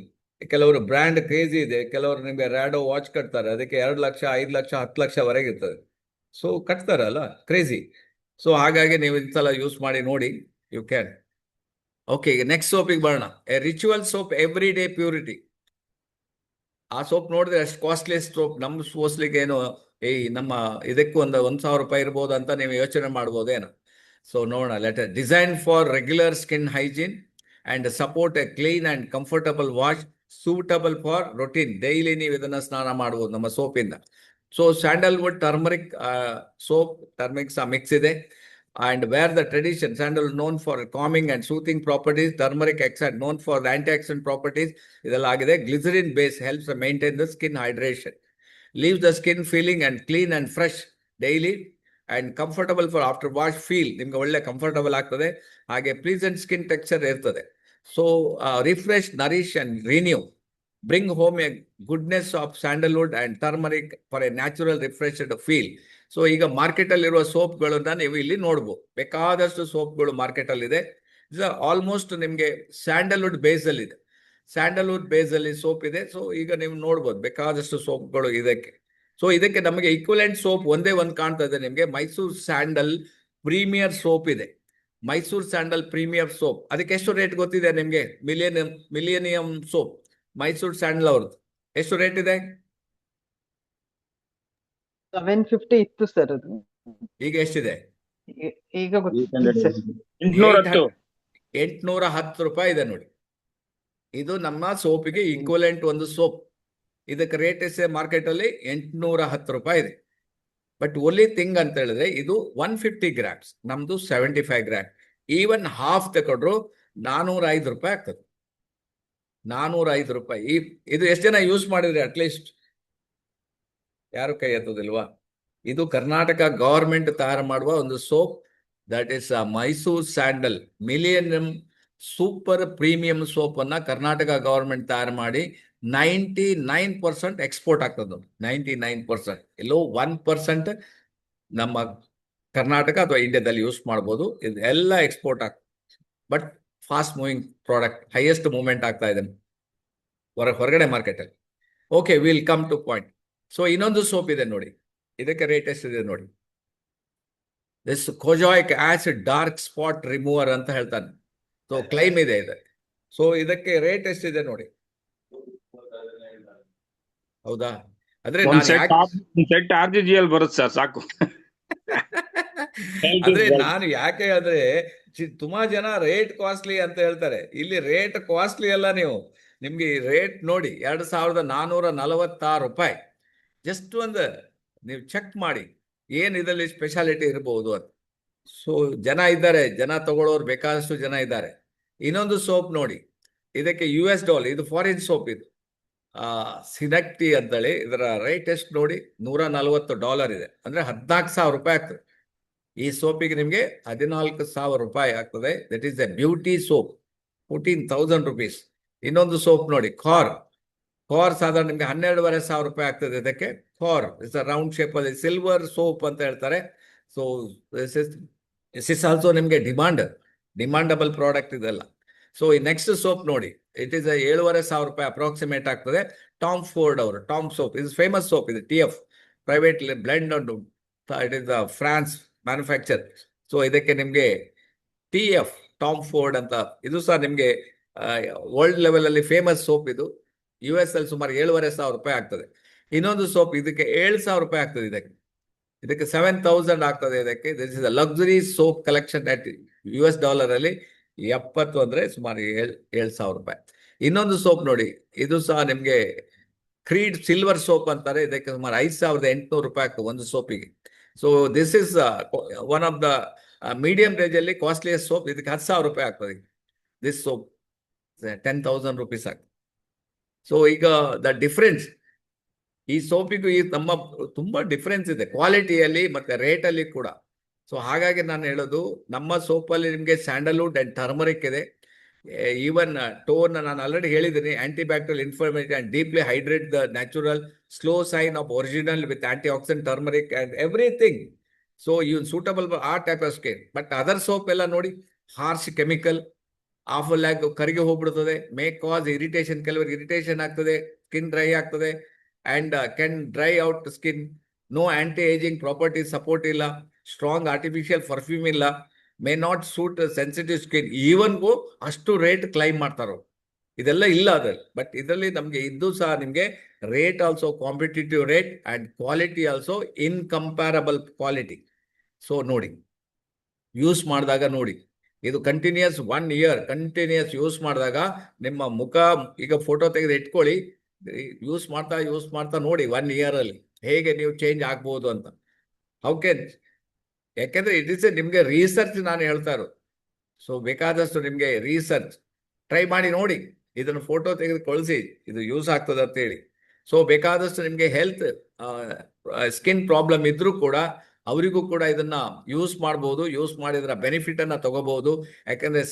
ಕೆಲವರು ಬ್ರ್ಯಾಂಡ್ ಕ್ರೇಜಿ ಇದೆ, ಕೆಲವರು ನಿಮಗೆ ರ್ಯಾಡೋ ವಾಚ್ ಕಟ್ತಾರೆ, ಅದಕ್ಕೆ 2 ಲಕ್ಷ 5 ಲಕ್ಷ 10 ಲಕ್ಷವರೆಗೆ ಇರ್ತದೆ. So ಕಟ್ತಾರಲ್ಲ, crazy. ಸೊ ಹಾಗಾಗಿ ನೀವು ಇಂಥೆಲ್ಲ ಯೂಸ್ ಮಾಡಿ ನೋಡಿ, ಯು ಕ್ಯಾನ್. ಓಕೆ, ಈಗ ನೆಕ್ಸ್ಟ್ ಸೋಪಿಗೆ ಬರೋಣ. A ritual soap every day purity. ಆ ಸೋಪ್ ನೋಡಿದ್ರೆ ಅಷ್ಟು ಕಾಸ್ಟ್ಲಿ ಸೋಪ್, ನಮ್ಮ ಸೋಸ್ಲಿಕ್ಕೆ ಏನು ನಮ್ಮ ಇದಕ್ಕೂ ಒಂದು 1,000 ರೂಪಾಯಿ ಇರ್ಬೋದು ಅಂತ ನೀವು ಯೋಚನೆ ಮಾಡ್ಬೋದೇನೋ. ಸೊ ನೋಡೋಣ. Letter design for regular skin hygiene and support a clean and comfortable wash suitable for routine. Daily ನೀವು ಇದನ್ನ ಸ್ನಾನ ಮಾಡ್ಬೋದು ನಮ್ಮ ಸೋಪಿಂದ. So sandalwood turmeric soap, turmeric ಸಹ ಮಿಕ್ಸ್ ಇದೆ. And where the tradition, sandalwood known for calming and soothing properties, turmeric extract known for the antioxidant properties, ಇದೆಲ್ಲ ಆಗಿದೆ. Glycerin base helps maintain the skin hydration, leaves the skin feeling and clean and fresh daily and comfortable for after wash feel. ನಿಮ್ಗೆ ಒಳ್ಳೆ comfortable ಆಗ್ತದೆ, ಹಾಗೆ pleasant skin texture ಇರ್ತದೆ. So refresh, nourish and renew. Bring home a goodness of sandalwood and turmeric for a natural refreshed feel. So ಈಗ ಮಾರ್ಕೆಟಲ್ಲಿ ಇರುವ ಸೋಪ್ಗಳನ್ನ ನೀವು ಇಲ್ಲಿ ನೋಡ್ಬೋದು. ಬೇಕಾದಷ್ಟು ಸೋಪ್ಗಳು ಮಾರ್ಕೆಟಲ್ಲಿ ಇದೆ. ಆಲ್ಮೋಸ್ಟ್ ನಿಮಗೆ ಸ್ಯಾಂಡಲ್ವುಡ್ ಬೇಸಲ್ಲಿ ಇದೆ, ಸ್ಯಾಂಡಲ್ವುಡ್ ಬೇಸಲ್ಲಿ ಸೋಪ್ ಇದೆ. ಸೊ ಈಗ ನೀವು ನೋಡ್ಬೋದು ಬೇಕಾದಷ್ಟು ಸೋಪ್ಗಳು ಇದಕ್ಕೆ. ಸೊ ಇದಕ್ಕೆ ನಮಗೆ ಈಕ್ವಲೆಂಟ್ ಸೋಪ್ ಒಂದೇ ಒಂದು ಕಾಣ್ತಾ ಇದೆ ನಿಮಗೆ. ಮೈಸೂರು ಸ್ಯಾಂಡಲ್ ಪ್ರೀಮಿಯರ್ ಸೋಪ್ ಇದೆ. ಮೈಸೂರು ಸ್ಯಾಂಡಲ್ ಪ್ರೀಮಿಯರ್ ಸೋಪ್, ಅದಕ್ಕೆ ಎಷ್ಟು ರೇಟ್ ಗೊತ್ತಿದೆ ನಿಮಗೆ? ಮಿಲಿಯನಿಯಂ ಸೋಪ್ ಮೈಸೂರು ಸ್ಯಾಂಡಲ್ ಅವ್ರದ್ದು ಎಷ್ಟು ರೇಟ್ ಇದೆ? 750 ಇತ್ತು ಸರ್ ಅದು. ಈಗ ಎಷ್ಟಿದೆ? ಈಗ ಗೊತ್ತಿಲ್ಲ ಸರ್. 810 ರೂಪಾಯಿ ಇದೆ ನೋಡಿ. ಇದು ನಮ್ಮ ಸೋಪಿಗೆ ಈಕ್ವಲೆಂಟ್ ಒಂದು ಸೋಪ್. ಇದಕ್ಕೆ ರೇಟ್ ಎಷ್ಟೇ ಮಾರ್ಕೆಟ್ ಅಲ್ಲಿ? 810 ರೂಪಾಯಿ ಇದೆ. ಬಟ್ ಓನ್ಲಿ ಥಿಂಗ್ ಅಂತ ಹೇಳಿದ್ರೆ ಇದು 150 ಗ್ರಾಮ್ಸ್, ನಮ್ದು 75 ಗ್ರಾಮ್. ಈವನ್ ಹಾಫ್ ತಗೊಂಡ್ರು 405 ರೂಪಾಯಿ ಆಗ್ತದೆ. 405 ರೂಪಾಯಿ. ಇದು ಎಷ್ಟು ಜನ ಯೂಸ್ ಮಾಡಿದ್ರಿ? ಅಟ್ಲೀಸ್ಟ್ ಯಾರು ಕೈ ಎತ್ತೋದಿಲ್ವಾ? ಇದು ಕರ್ನಾಟಕ ಗವರ್ಮೆಂಟ್ ತಯಾರು ಮಾಡುವ ಒಂದು soap, that is Mysuru sandal millennium super premium soap ಅನ್ನ ಕರ್ನಾಟಕ ಗವರ್ಮೆಂಟ್ ತಯಾರು ಮಾಡಿ 99% ಎಕ್ಸ್ಪೋರ್ಟ್ ಆಗ್ತದೆ. 99%, ಎಲ್ಲೋ 1% ನಮ್ಮ ಕರ್ನಾಟಕ ಅಥವಾ ಇಂಡಿಯಾದಲ್ಲಿ ಯೂಸ್ ಮಾಡ್ಬೋದು. ಇದು ಎಲ್ಲ ಎಕ್ಸ್ಪೋರ್ಟ್ ಆಗ್ತದೆ. But fast moving product, highest movement ಆಗ್ತಾ ಇದೆ ಹೊರಗಡೆ ಮಾರ್ಕೆಟಲ್ಲಿ. Okay, will come to point. So ಇನ್ನೊಂದು ಸೋಪ್ ಇದೆ ನೋಡಿ, ಇದಕ್ಕೆ ರೇಟ್ ಎಷ್ಟಿದೆ ನೋಡಿ. This kojic acid dark spot remover ಅಂತ ಹೇಳ್ತಾನೆ. ಸೊ ಕ್ಲೈಮ್ ಇದೆ ಇದಕ್ಕೆ. ಸೊ ಇದಕ್ಕೆ ರೇಟ್ ಎಷ್ಟಿದೆ ನೋಡಿ. ಹೌದಾ? ಅಂದ್ರೆ ಬರುತ್ತೆ ಸರ್, ಸಾಕು. ಅಂದ್ರೆ ನಾನು ಯಾಕೆ ಅಂದ್ರೆ ತುಂಬಾ ಜನ ರೇಟ್ ಕಾಸ್ಟ್ಲಿ ಅಂತ ಹೇಳ್ತಾರೆ. ಇಲ್ಲಿ ರೇಟ್ ಕಾಸ್ಟ್ಲಿ ಅಲ್ಲ, ನಿಮ್ಗೆ ರೇಟ್ ನೋಡಿ 2,446 ರೂಪಾಯಿ. ಜಸ್ಟ್ ಒಂದು ನೀವು ಚೆಕ್ ಮಾಡಿ ಏನ್ ಇದರಲ್ಲಿ ಸ್ಪೆಷಾಲಿಟಿ ಇರಬಹುದು ಅಂತ. ಸೊ ಜನ ಇದ್ದಾರೆ, ಜನ ತಗೊಳ್ಳೋರು ಬೇಕಾದಷ್ಟು ಜನ ಇದ್ದಾರೆ. ಇನ್ನೊಂದು ಸೋಪ್ ನೋಡಿ, ಇದಕ್ಕೆ $, ಇದು ಫಾರಿನ್ ಸೋಪ್. ಇದು ಸಿನಕ್ಟಿ ಅಂತೇಳಿ, ಇದರ ರೇಟ್ ಎಷ್ಟು ನೋಡಿ, $140 ಇದೆ. ಅಂದ್ರೆ 14,000 ರೂಪಾಯಿ ಆಗ್ತದೆ. ಈ ಸೋಪಿಗೆ ನಿಮ್ಗೆ 14,000 ರೂಪಾಯಿ ಆಗ್ತದೆ. That is A beauty soap, 14,000 rupees. ಇನ್ನೊಂದು ಸೋಪ್ ನೋಡಿ, ಖಾರ್ ಸಾಧಾರಣ ನಿಮ್ಗೆ 12,500 ರೂಪಾಯಿ ಆಗ್ತದೆ. ಇದಕ್ಕೆ ಖಾರ್ ಇಸ್ ಅ ರೌಂಡ್ ಶೇಪ್ ಅಲ್ಲಿ ಸಿಲ್ವರ್ ಸೋಪ್ ಅಂತ ಹೇಳ್ತಾರೆ. ಸೊ ದಿಸ್ ಇಸ್ ಆಲ್ಸೋ ನಿಮ್ಗೆ ಡಿಮಾಂಡಬಲ್ ಪ್ರಾಡಕ್ಟ್ ಇದೆಲ್ಲ. ಸೊ ಈ ನೆಕ್ಸ್ಟ್ ಸೋಪ್ ನೋಡಿ, ಇಟ್ ಈಸ್ 7,500 ರೂಪಾಯಿ ಅಪ್ರಾಕ್ಸಿಮೇಟ್ ಆಗ್ತದೆ. ಟಾಮ್ ಫೋರ್ಡ್ ಅವರು, ಟಾಮ್ ಸೋಪ್ ಇದು ಫೇಮಸ್ ಸೋಪ್. ಇದು TF private blend, it is France manufacture. So ಇದಕ್ಕೆ ನಿಮ್ಗೆ TF ಟಾಮ್ ಫೋರ್ಡ್ ಅಂತ, ಇದು ಸಹ ನಿಮ್ಗೆ ವರ್ಲ್ಡ್ ಲೆವೆಲ್ ಅಲ್ಲಿ ಫೇಮಸ್ ಸೋಪ್. ಇದು US ಅಲ್ಲಿ ಸುಮಾರು 7,500 ರೂಪಾಯಿ ಆಗ್ತದೆ. ಇನ್ನೊಂದು ಸೋಪ್ ಇದಕ್ಕೆ 7,000 ರೂಪಾಯಿ ಆಗ್ತದೆ. ಇದಕ್ಕೆ 7,000 ಆಗ್ತದೆ. ಇದಕ್ಕೆ this is a luxury soap collection at $. ಅಲ್ಲಿ 70 ಅಂದ್ರೆ ಸುಮಾರು 7,000 ರೂಪಾಯಿ. ಇನ್ನೊಂದು ಸೋಪ್ ನೋಡಿ, ಇದು ಸಹ ನಿಮ್ಗೆ ಕ್ರೀಡ್ ಸಿಲ್ವರ್ ಸೋಪ್ ಅಂತಾರೆ. ಇದಕ್ಕೆ ಸುಮಾರು 5,800 ರೂಪಾಯಿ ಆಗ್ತದೆ ಒಂದು ಸೋಪಿಗೆ. So this is one of the medium range ಅಲ್ಲಿ ಕಾಸ್ಟ್ಲಿಯಸ್ಟ್ ಸೋಪ್. ಇದಕ್ಕೆ 10,000 ರೂಪಾಯಿ ಆಗ್ತದೆ. ದಿಸ್ ಸೋಪ್ 10,000 rupees ಆಗ್ತದೆ. ಸೊ ಈಗ ದ ಡಿಫ್ರೆನ್ಸ್ ಈ ಸೋಪಿಗೂ ಈ ನಮ್ಮ ತುಂಬಾ ಡಿಫ್ರೆನ್ಸ್ ಇದೆ ಕ್ವಾಲಿಟಿಯಲ್ಲಿ ಮತ್ತೆ ರೇಟಲ್ಲಿ ಕೂಡ. ಸೊ ಹಾಗಾಗಿ ನಾನು ಹೇಳೋದು ನಮ್ಮ ಸೋಪಲ್ಲಿ ನಿಮಗೆ ಸ್ಯಾಂಡಲ್ವುಡ್ ಅಂಡ್ ಟರ್ಮರಿಕ್ ಇದೆ. ಈವನ್ ಟೋನ್ ನಾನು ಆಲ್ರೆಡಿ ಹೇಳಿದ್ದೀನಿ, anti bacterial informative and deeply hydrate the natural slow sign of original with anti oxidant turmeric and everything. So you suitable a type of skin. But other soap ಎಲ್ಲ ನೋಡಿ harsh chemical, awful ಆಗಿ ಕರಿಗೆ ಹೋಗ್ಬಿಡ್ತದೆ, may cause irritation, ಕೆಲವರಿಗೆ irritation ಆಗ್ತದೆ, skin dry ಆಗ್ತದೆ and can dry out skin. No anti ageing property support ಇಲ್ಲ, strong artificial perfume ಇಲ್ಲ, may not suit sensitive skin. ಈವನ್ಗೂ ಅಷ್ಟು ರೇಟ್ ಕ್ಲೈಮ್ ಮಾಡ್ತಾರೋ, ಇದೆಲ್ಲ ಇಲ್ಲ ಅದ್ರಲ್ಲಿ. ಬಟ್ ಇದರಲ್ಲಿ ನಮಗೆ ಇದ್ದು ಸಹ ನಿಮಗೆ rate also competitive rate and quality also ಇನ್ಕಂಪ್ಯಾರಬಲ್ quality. So ನೋಡಿ, ಯೂಸ್ ಮಾಡಿದಾಗ ನೋಡಿ, ಇದು ಕಂಟಿನ್ಯೂಸ್ 1 year ಕಂಟಿನ್ಯೂಸ್ ಯೂಸ್ ಮಾಡಿದಾಗ ನಿಮ್ಮ ಮುಖ, ಈಗ ಫೋಟೋ ತೆಗೆದು ಇಟ್ಕೊಳ್ಳಿ, ಯೂಸ್ ಮಾಡ್ತಾ ನೋಡಿ 1 year ಅಲ್ಲಿ ಹೇಗೆ ನೀವು ಚೇಂಜ್ ಆಗ್ಬೋದು ಅಂತ. ಓಕೆ, ಯಾಕೆಂದ್ರೆ ಇಟ್ ಇಸ್ ನಿಮಗೆ ರಿಸರ್ಚ್ ನಾನು ಹೇಳ್ತಾ ಇರೋದು. ಸೊ ಬೇಕಾದಷ್ಟು ನಿಮಗೆ ರಿಸರ್ಚ್ ಟ್ರೈ ಮಾಡಿ ನೋಡಿ, ಇದನ್ನು ಫೋಟೋ ತೆಗೆದು ಕಳಿಸಿ ಇದು ಯೂಸ್ ಆಗ್ತದೆ ಅಂತ ಹೇಳಿ. ಸೊ ಬೇಕಾದಷ್ಟು ನಿಮಗೆ ಹೆಲ್ತ್ ಸ್ಕಿನ್ ಪ್ರಾಬ್ಲಮ್ ಇದ್ರೂ ಕೂಡ ಅವರಿಗೂ ಕೂಡ ಇದನ್ನ ಯೂಸ್ ಮಾಡ್ಬೋದು. ಯೂಸ್ ಮಾಡಿದ್ರ ಬೆನಿಫಿಟ್ ಅನ್ನ ತಗೋಬಹುದು. ಯಾಕಂದ್ರೆ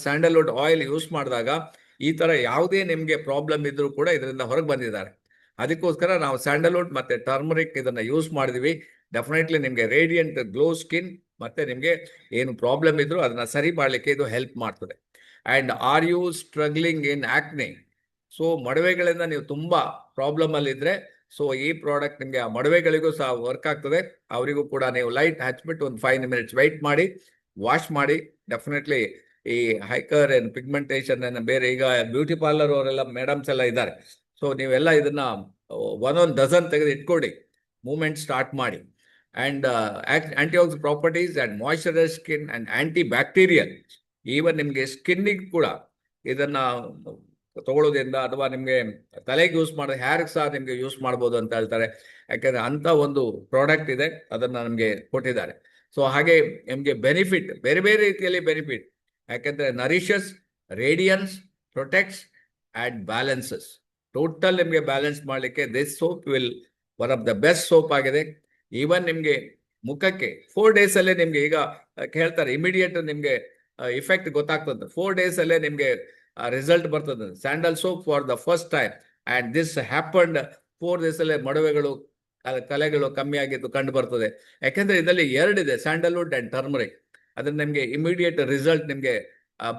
ಸ್ಯಾಂಡಲ್ವುಡ್ ಆಯಿಲ್ ಯೂಸ್ ಮಾಡಿದಾಗ ಈ ತರ ಯಾವುದೇ ನಿಮ್ಗೆ ಪ್ರಾಬ್ಲಮ್ ಇದ್ರೂ ಕೂಡ ಇದರಿಂದ ಹೊರಗೆ ಬಂದಿದ್ದಾರೆ. ಅದಕ್ಕೋಸ್ಕರ ನಾವು ಸ್ಯಾಂಡಲ್ವುಡ್ ಮತ್ತೆ ಟರ್ಮರಿಕ್ ಇದನ್ನ ಯೂಸ್ ಮಾಡಿದ್ವಿ. ಡೆಫಿನೆಟ್ಲಿ ನಿಮ್ಗೆ ರೇಡಿಯಂಟ್ ಗ್ಲೋ ಸ್ಕಿನ್ ಮತ್ತೆ ನಿಮ್ಗೆ ಏನು ಪ್ರಾಬ್ಲಮ್ ಇದ್ರು ಅದನ್ನ ಸರಿ ಮಾಡ್ಲಿಕ್ಕೆ ಇದು ಹೆಲ್ಪ್ ಮಾಡ್ತದೆ. And are you struggling in acne? So ಮಡವೆಗಳಿಂದ ನೀವು ತುಂಬಾ ಪ್ರಾಬ್ಲಮ್ ಅಲ್ಲಿ ಇದ್ರೆ ಸೊ ಈ ಪ್ರಾಡಕ್ಟ್ ನಿಮಗೆ ಆ ಮಡವೆಗಳಿಗೂ ಸಹ ವರ್ಕ್ ಆಗ್ತದೆ. ಅವರಿಗೂ ಕೂಡ ನೀವು ಲೈಟ್ ಹಚ್ಬಿಟ್ಟು ಒಂದು 5 minutes ವೆಯ್ಟ್ ಮಾಡಿ ವಾಶ್ ಮಾಡಿ. ಡೆಫಿನೆಟ್ಲಿ ಈ ಹೈಕರ್ ಅಂಡ್ ಪಿಗ್ಮೆಂಟೇಷನ್ ಬೇರೆ ಈಗ ಬ್ಯೂಟಿ ಪಾರ್ಲರ್ ಅವರೆಲ್ಲ ಮೇಡಮ್ಸ್ ಎಲ್ಲ ಇದ್ದಾರೆ. ಸೊ ನೀವೆಲ್ಲ ಇದನ್ನ 1 dozen ತೆಗೆದು ಇಟ್ಕೊಳ್ಳಿ, ಮೂವ್ಮೆಂಟ್ ಸ್ಟಾರ್ಟ್ ಮಾಡಿ. And antioxidant properties and moisturise skin and anti bacterial. Even ನಿಮಗೆ ಸ್ಕಿನ್ನಿಗೆ ಕೂಡ ಇದನ್ನ ತಗೊಳ್ಳೋದ್ರಿಂದ ಅಥವಾ ನಿಮಗೆ ತಲೆಗೆ ಯೂಸ್ ಮಾಡೋದು, ಹೇರ್ಗೆ ಸಹ ನಿಮಗೆ ಯೂಸ್ ಮಾಡ್ಬೋದು ಅಂತ ಹೇಳ್ತಾರೆ. ಯಾಕಂದ್ರೆ ಅಂತ ಒಂದು ಪ್ರಾಡಕ್ಟ್ ಇದೆ, ಅದನ್ನ ನಮಗೆ ಕೊಟ್ಟಿದ್ದಾರೆ. ಸೊ ಹಾಗೆ ನಿಮಗೆ ಬೆನಿಫಿಟ್ ಬೇರೆ ಬೇರೆ ರೀತಿಯಲ್ಲಿ ಬೆನಿಫಿಟ್. ಯಾಕಂದ್ರೆ nourishes, radiance, protects and balances. Total ನಿಮಗೆ ಬ್ಯಾಲೆನ್ಸ್ ಮಾಡಲಿಕ್ಕೆ this soap will one of the best soap ಆಗಿದೆ. ಈವನ್ ನಿಮಗೆ ಮುಖಕ್ಕೆ 4 days ಅಲ್ಲೇ ನಿಮ್ಗೆ ಈಗ ಹೇಳ್ತಾರೆ ಇಮಿಡಿಯೇಟ್ ನಿಮ್ಗೆ ಇಫೆಕ್ಟ್ ಗೊತ್ತಾಗ್ತದೆ. 4 days ಅಲ್ಲೇ ನಿಮ್ಗೆ ರಿಸಲ್ಟ್ ಬರ್ತದೆ. Sandal soap for the first time and this happened 4 days ಅಲ್ಲೇ ಮಡವೆಗಳು, ಕಲೆಗಳು ಕಮ್ಮಿ ಆಗಿದ್ದು ಕಂಡು ಬರ್ತದೆ. ಯಾಕೆಂದ್ರೆ ಇದರಲ್ಲಿ 2 ಇದೆ, ಸ್ಯಾಂಡಲ್ವುಡ್ ಅಂಡ್ ಟರ್ಮರಿಕ್. ಅದ್ರ ನಿಮ್ಗೆ ಇಮಿಡಿಯೇಟ್ ರಿಸಲ್ಟ್ ನಿಮ್ಗೆ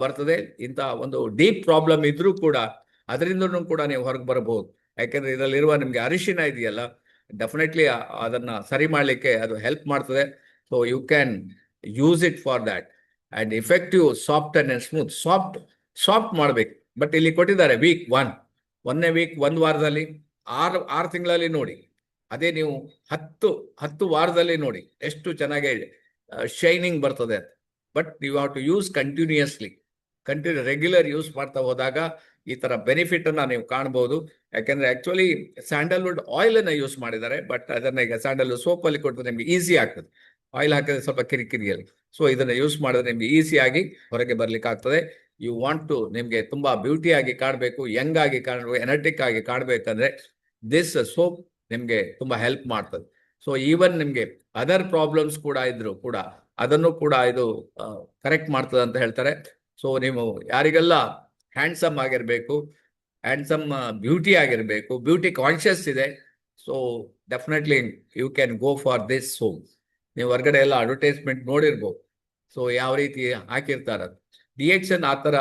ಬರ್ತದೆ. ಇಂಥ ಒಂದು ಡೀಪ್ ಪ್ರಾಬ್ಲಮ್ ಇದ್ರೂ ಕೂಡ ಅದರಿಂದನೂ ಕೂಡ ನೀವು ಹೊರಗೆ ಬರಬಹುದು. ಯಾಕೆಂದ್ರೆ ಇದರಲ್ಲಿರುವ ನಿಮ್ಗೆ ಅರಿಶಿನ ಇದೆಯಲ್ಲ, ಡೆಫಿನೆಟ್ಲಿ ಅದನ್ನ ಸರಿ ಮಾಡಲಿಕ್ಕೆ ಅದು ಹೆಲ್ಪ್ ಮಾಡ್ತದೆ. So you can use it for that and effective, soft and smooth. Soft ಮಾಡ್ಬೇಕು. ಬಟ್ ಇಲ್ಲಿ ಕೊಟ್ಟಿದ್ದಾರೆ ವೀಕ್ 1, 1ನೇ ವೀಕ್ 1 ವಾರದಲ್ಲಿ, 6 ತಿಂಗಳಲ್ಲಿ ನೋಡಿ. ಅದೇ ನೀವು 10 ವಾರದಲ್ಲಿ ನೋಡಿ ಎಷ್ಟು ಚೆನ್ನಾಗಿ ಶೈನಿಂಗ್ ಬರ್ತದೆ. But you have to use continuously, regular use ಮಾಡ್ತಾ ಹೋದಾಗ ಈ ತರ ಬೆನಿಫಿಟ್ ಅನ್ನ ನೀವು ಕಾಣಬಹುದು. ಯಾಕಂದ್ರೆ ಆಕ್ಚುಲಿ ಸ್ಯಾಂಡಲ್ವುಡ್ ಆಯಿಲ್ ಅನ್ನ ಯೂಸ್ ಮಾಡಿದ್ದಾರೆ, ಬಟ್ ಅದನ್ನ ಈಗ ಸ್ಯಾಂಡಲ್ವುಡ್ ಸೋಪ್ ಅಲ್ಲಿ ಕೊಟ್ಟರೆ ನಿಮ್ಗೆ ಈಸಿ ಆಗ್ತದೆ. ಆಯಿಲ್ ಹಾಕಿದ್ರೆ ಸ್ವಲ್ಪ ಕಿರಿಕಿರಿಯಲ್ಲಿ. ಸೊ ಇದನ್ನ ಯೂಸ್ ಮಾಡಿದ್ರೆ ನಿಮ್ಗೆ ಈಸಿಯಾಗಿ ಹೊರಗೆ ಬರ್ಲಿಕ್ಕೆ ಆಗ್ತದೆ. ಯು ವಾಂಟ್ ಟು ನಿಮ್ಗೆ ತುಂಬಾ ಬ್ಯೂಟಿ ಆಗಿ ಕಾಣಬೇಕು, ಯಂಗ್ ಆಗಿ ಕಾಣಬೇಕು, ಎನರ್ಟಿಕ್ ಆಗಿ ಕಾಣಬೇಕಂದ್ರೆ ದಿಸ್ ಸೋಪ್ ನಿಮ್ಗೆ ತುಂಬಾ ಹೆಲ್ಪ್ ಮಾಡ್ತದೆ. ಸೊ ಈವನ್ ನಿಮ್ಗೆ ಅದರ್ ಪ್ರಾಬ್ಲಮ್ಸ್ ಕೂಡ ಇದ್ರು ಕೂಡ ಅದನ್ನು ಕೂಡ ಇದು ಕರೆಕ್ಟ್ ಮಾಡ್ತದೆ ಅಂತ ಹೇಳ್ತಾರೆ. ಸೊ ನೀವು ಯಾರಿಗೆಲ್ಲ ಹ್ಯಾಂಡ್ಸಮ್ ಆಗಿರ್ಬೇಕು, ಹ್ಯಾಂಡ್ಸಮ್ ಬ್ಯೂಟಿ ಆಗಿರ್ಬೇಕು, ಬ್ಯೂಟಿ ಕಾನ್ಶಿಯಸ್ ಇದೆ, so definitely you can go for this soap. ನೀವು ಹೊರಗಡೆ ಎಲ್ಲ ಅಡ್ವರ್ಟೈಸ್ಮೆಂಟ್ ನೋಡಿರ್ಬೋದು. ಸೊ ಯಾವ ರೀತಿ ಹಾಕಿರ್ತಾರೆ. ರಿಯಾಕ್ಷನ್ ಆ ಥರ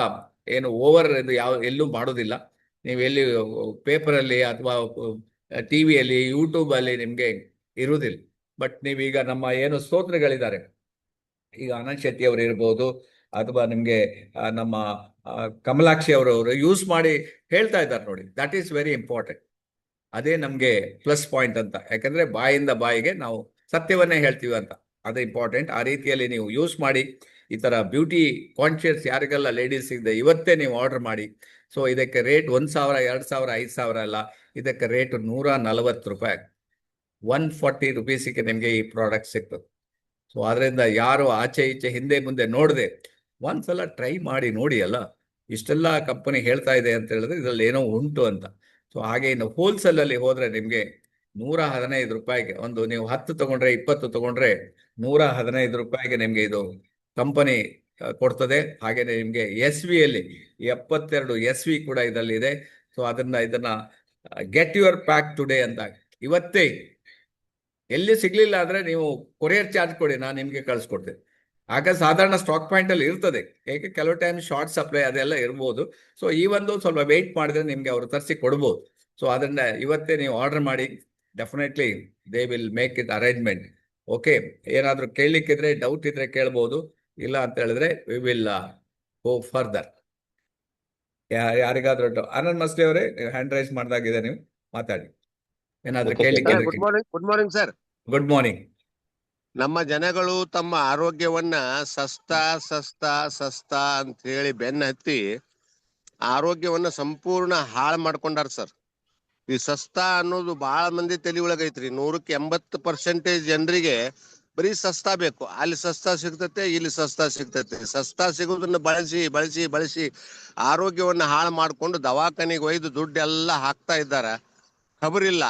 ಏನು ಓವರ್ ಇದು ಎಲ್ಲೂ ಮಾಡೋದಿಲ್ಲ. ನೀವು ಎಲ್ಲಿ ಪೇಪರಲ್ಲಿ ಅಥವಾ ಟಿವಿಯಲ್ಲಿ, ಯೂಟ್ಯೂಬಲ್ಲಿ ನಿಮಗೆ ಇರುವುದಿಲ್ಲ. ಬಟ್ ನೀವೀಗ ನಮ್ಮ ಏನು ಸ್ತೋತ್ರಗಳಿದ್ದಾರೆ, ಈಗ ಅನಂತ್ ಶೆಟ್ಟಿ ಅವರು ಇರ್ಬೋದು ಅಥವಾ ನಿಮಗೆ ನಮ್ಮ ಕಮಲಾಕ್ಷಿ ಅವರವರು ಯೂಸ್ ಮಾಡಿ ಹೇಳ್ತಾ ಇದ್ದಾರೆ ನೋಡಿ. That is very important. ಅದೇ ನಮಗೆ ಪ್ಲಸ್ ಪಾಯಿಂಟ್ ಅಂತ. ಯಾಕಂದ್ರೆ ಬಾಯಿಂದ ಬಾಯಿಗೆ ನಾವು ಸತ್ಯವನ್ನೇ ಹೇಳ್ತೀವಿ ಅಂತ, ಅದು ಇಂಪಾರ್ಟೆಂಟ್. ಆ ರೀತಿಯಲ್ಲಿ ನೀವು ಯೂಸ್ ಮಾಡಿ. ಈ ತರ ಬ್ಯೂಟಿ ಕಾನ್ಶಿಯಸ್ ಯಾರಿಗೆಲ್ಲ ಲೇಡೀಸ್ ಇದೆ ಇವತ್ತೇ ನೀವು ಆರ್ಡರ್ ಮಾಡಿ. ಸೊ ಇದಕ್ಕೆ ರೇಟ್ 1,000, 2,000, 5,000 ಅಲ್ಲ, ಇದಕ್ಕೆ ರೇಟ್ 140 ರೂಪಾಯಿ, 140 rupeesಗೆ ನಿಮಗೆ ಈ ಪ್ರಾಡಕ್ಟ್ ಸಿಗ್ತದೆ. ಸೊ ಅದರಿಂದ ಯಾರು ಆಚೆ ಈಚೆ ಹಿಂದೆ ಮುಂದೆ ನೋಡದೆ ಒಂದ್ಸಲ ಟ್ರೈ ಮಾಡಿ ನೋಡಿ ಅಲ್ಲ. ಇಷ್ಟೆಲ್ಲ ಕಂಪನಿ ಹೇಳ್ತಾ ಇದೆ ಅಂತ ಹೇಳಿದ್ರೆ ಇದರಲ್ಲಿ ಏನೋ ಉಂಟು ಅಂತ. ಸೊ ಹಾಗೆ ಇನ್ನು ಹೋಲ್ಸೇಲಲ್ಲಿ ಹೋದ್ರೆ ನಿಮಗೆ ₹115 ಒಂದು, ನೀವು 10 ತಗೊಂಡ್ರೆ 20 ತಗೊಂಡ್ರೆ ₹115 ನಿಮಗೆ ಇದು ಕಂಪನಿ ಕೊಡ್ತದೆ. ಹಾಗೇನೆ ನಿಮಗೆ SV ಅಲ್ಲಿ 72 SV ಕೂಡ ಇದರಲ್ಲಿ ಇದೆ. ಸೊ ಇದನ್ನ ಗೆಟ್ ಯುವರ್ ಪ್ಯಾಕ್ ಟುಡೇ ಅಂತ ಇವತ್ತೇ. ಎಲ್ಲಿ ಸಿಗ್ಲಿಲ್ಲ ಅಂದ್ರೆ ನೀವು ಕೊರಿಯರ್ ಚಾರ್ಜ್ ಕೊಡಿ, ನಾನು ನಿಮ್ಗೆ ಕಳ್ಸಿಕೊಡ್ತೇನೆ. ಆಗ ಸಾಧಾರಣ ಸ್ಟಾಕ್ ಪಾಯಿಂಟ್ ಅಲ್ಲಿ ಇರ್ತದೆ, ಏಕೆ ಕೆಲವು ಟೈಮ್ ಶಾರ್ಟ್ ಸಪ್ಲೈ ಅದೆಲ್ಲ ಇರ್ಬೋದು. ಸೊ ಈ ಒಂದು ಸ್ವಲ್ಪ ವೆಯ್ಟ್ ಮಾಡಿದ್ರೆ ನಿಮ್ಗೆ ಅವರು ತರಿಸಿ ಕೊಡ್ಬೋದು. ಸೊ ಅದನ್ನ ಇವತ್ತೇ ನೀವು ಆರ್ಡರ್ ಮಾಡಿ, definitely they will make it arrangement. Okay, ಏನಾದ್ರೂ ಕೇಳಲಿಕ್ಕಿದ್ರೆ, ಡೌಟ್ ಇದ್ರೆ ಕೇಳ್ಬೋದು. ಇಲ್ಲ ಅಂತ ಹೇಳಿದ್ರೆ ವಿ ವಿಲ್ ಗೋ ಫರ್ದರ್. ಯಾರಿಗಾದ್ರೂ ಆನಂದ್ ಮಸ್ಲಿ ಅವರೇ, ಹ್ಯಾಂಡ್ ರೈಸ್ ಮಾಡ್ದಾಗಿದೆ, ನೀವು ಮಾತಾಡಿ. ಏನಾದ್ರೂ ಕೇಳಲಿಕ್ಕೆ? Good morning sir. Good morning. ನಮ್ಮ ಜನಗಳು ತಮ್ಮ ಆರೋಗ್ಯವನ್ನ ಸಸ್ತಾ ಅಂತ ಹೇಳಿ ಬೆನ್ನ ಹತ್ತಿ ಆರೋಗ್ಯವನ್ನ ಸಂಪೂರ್ಣ ಹಾಳು ಮಾಡ್ಕೊಂಡಾರ ಸರ್. ಈ ಸಸ್ತಾ ಅನ್ನೋದು ಬಹಳ ಮಂದಿ ತಲೆ ಒಳಗೈತ್ರಿ. 100% ಜನರಿಗೆ ಬರೀ ಸಸ್ತಾ ಬೇಕು. ಅಲ್ಲಿ ಸಸ್ತಾ ಸಿಗ್ತತೆ, ಇಲ್ಲಿ ಸಸ್ತಾ ಸಿಗ್ತತೆ. ಸಸ್ತಾ ಸಿಗೋದನ್ನ ಬಳಸಿ ಆರೋಗ್ಯವನ್ನ ಹಾಳು ಮಾಡ್ಕೊಂಡು ದವಾಖಾನೆಗೆ ಒಯ್ದು ದುಡ್ಡೆಲ್ಲ ಹಾಕ್ತಾ ಇದ್ದಾರ. ಖಬರಿಲ್ಲ.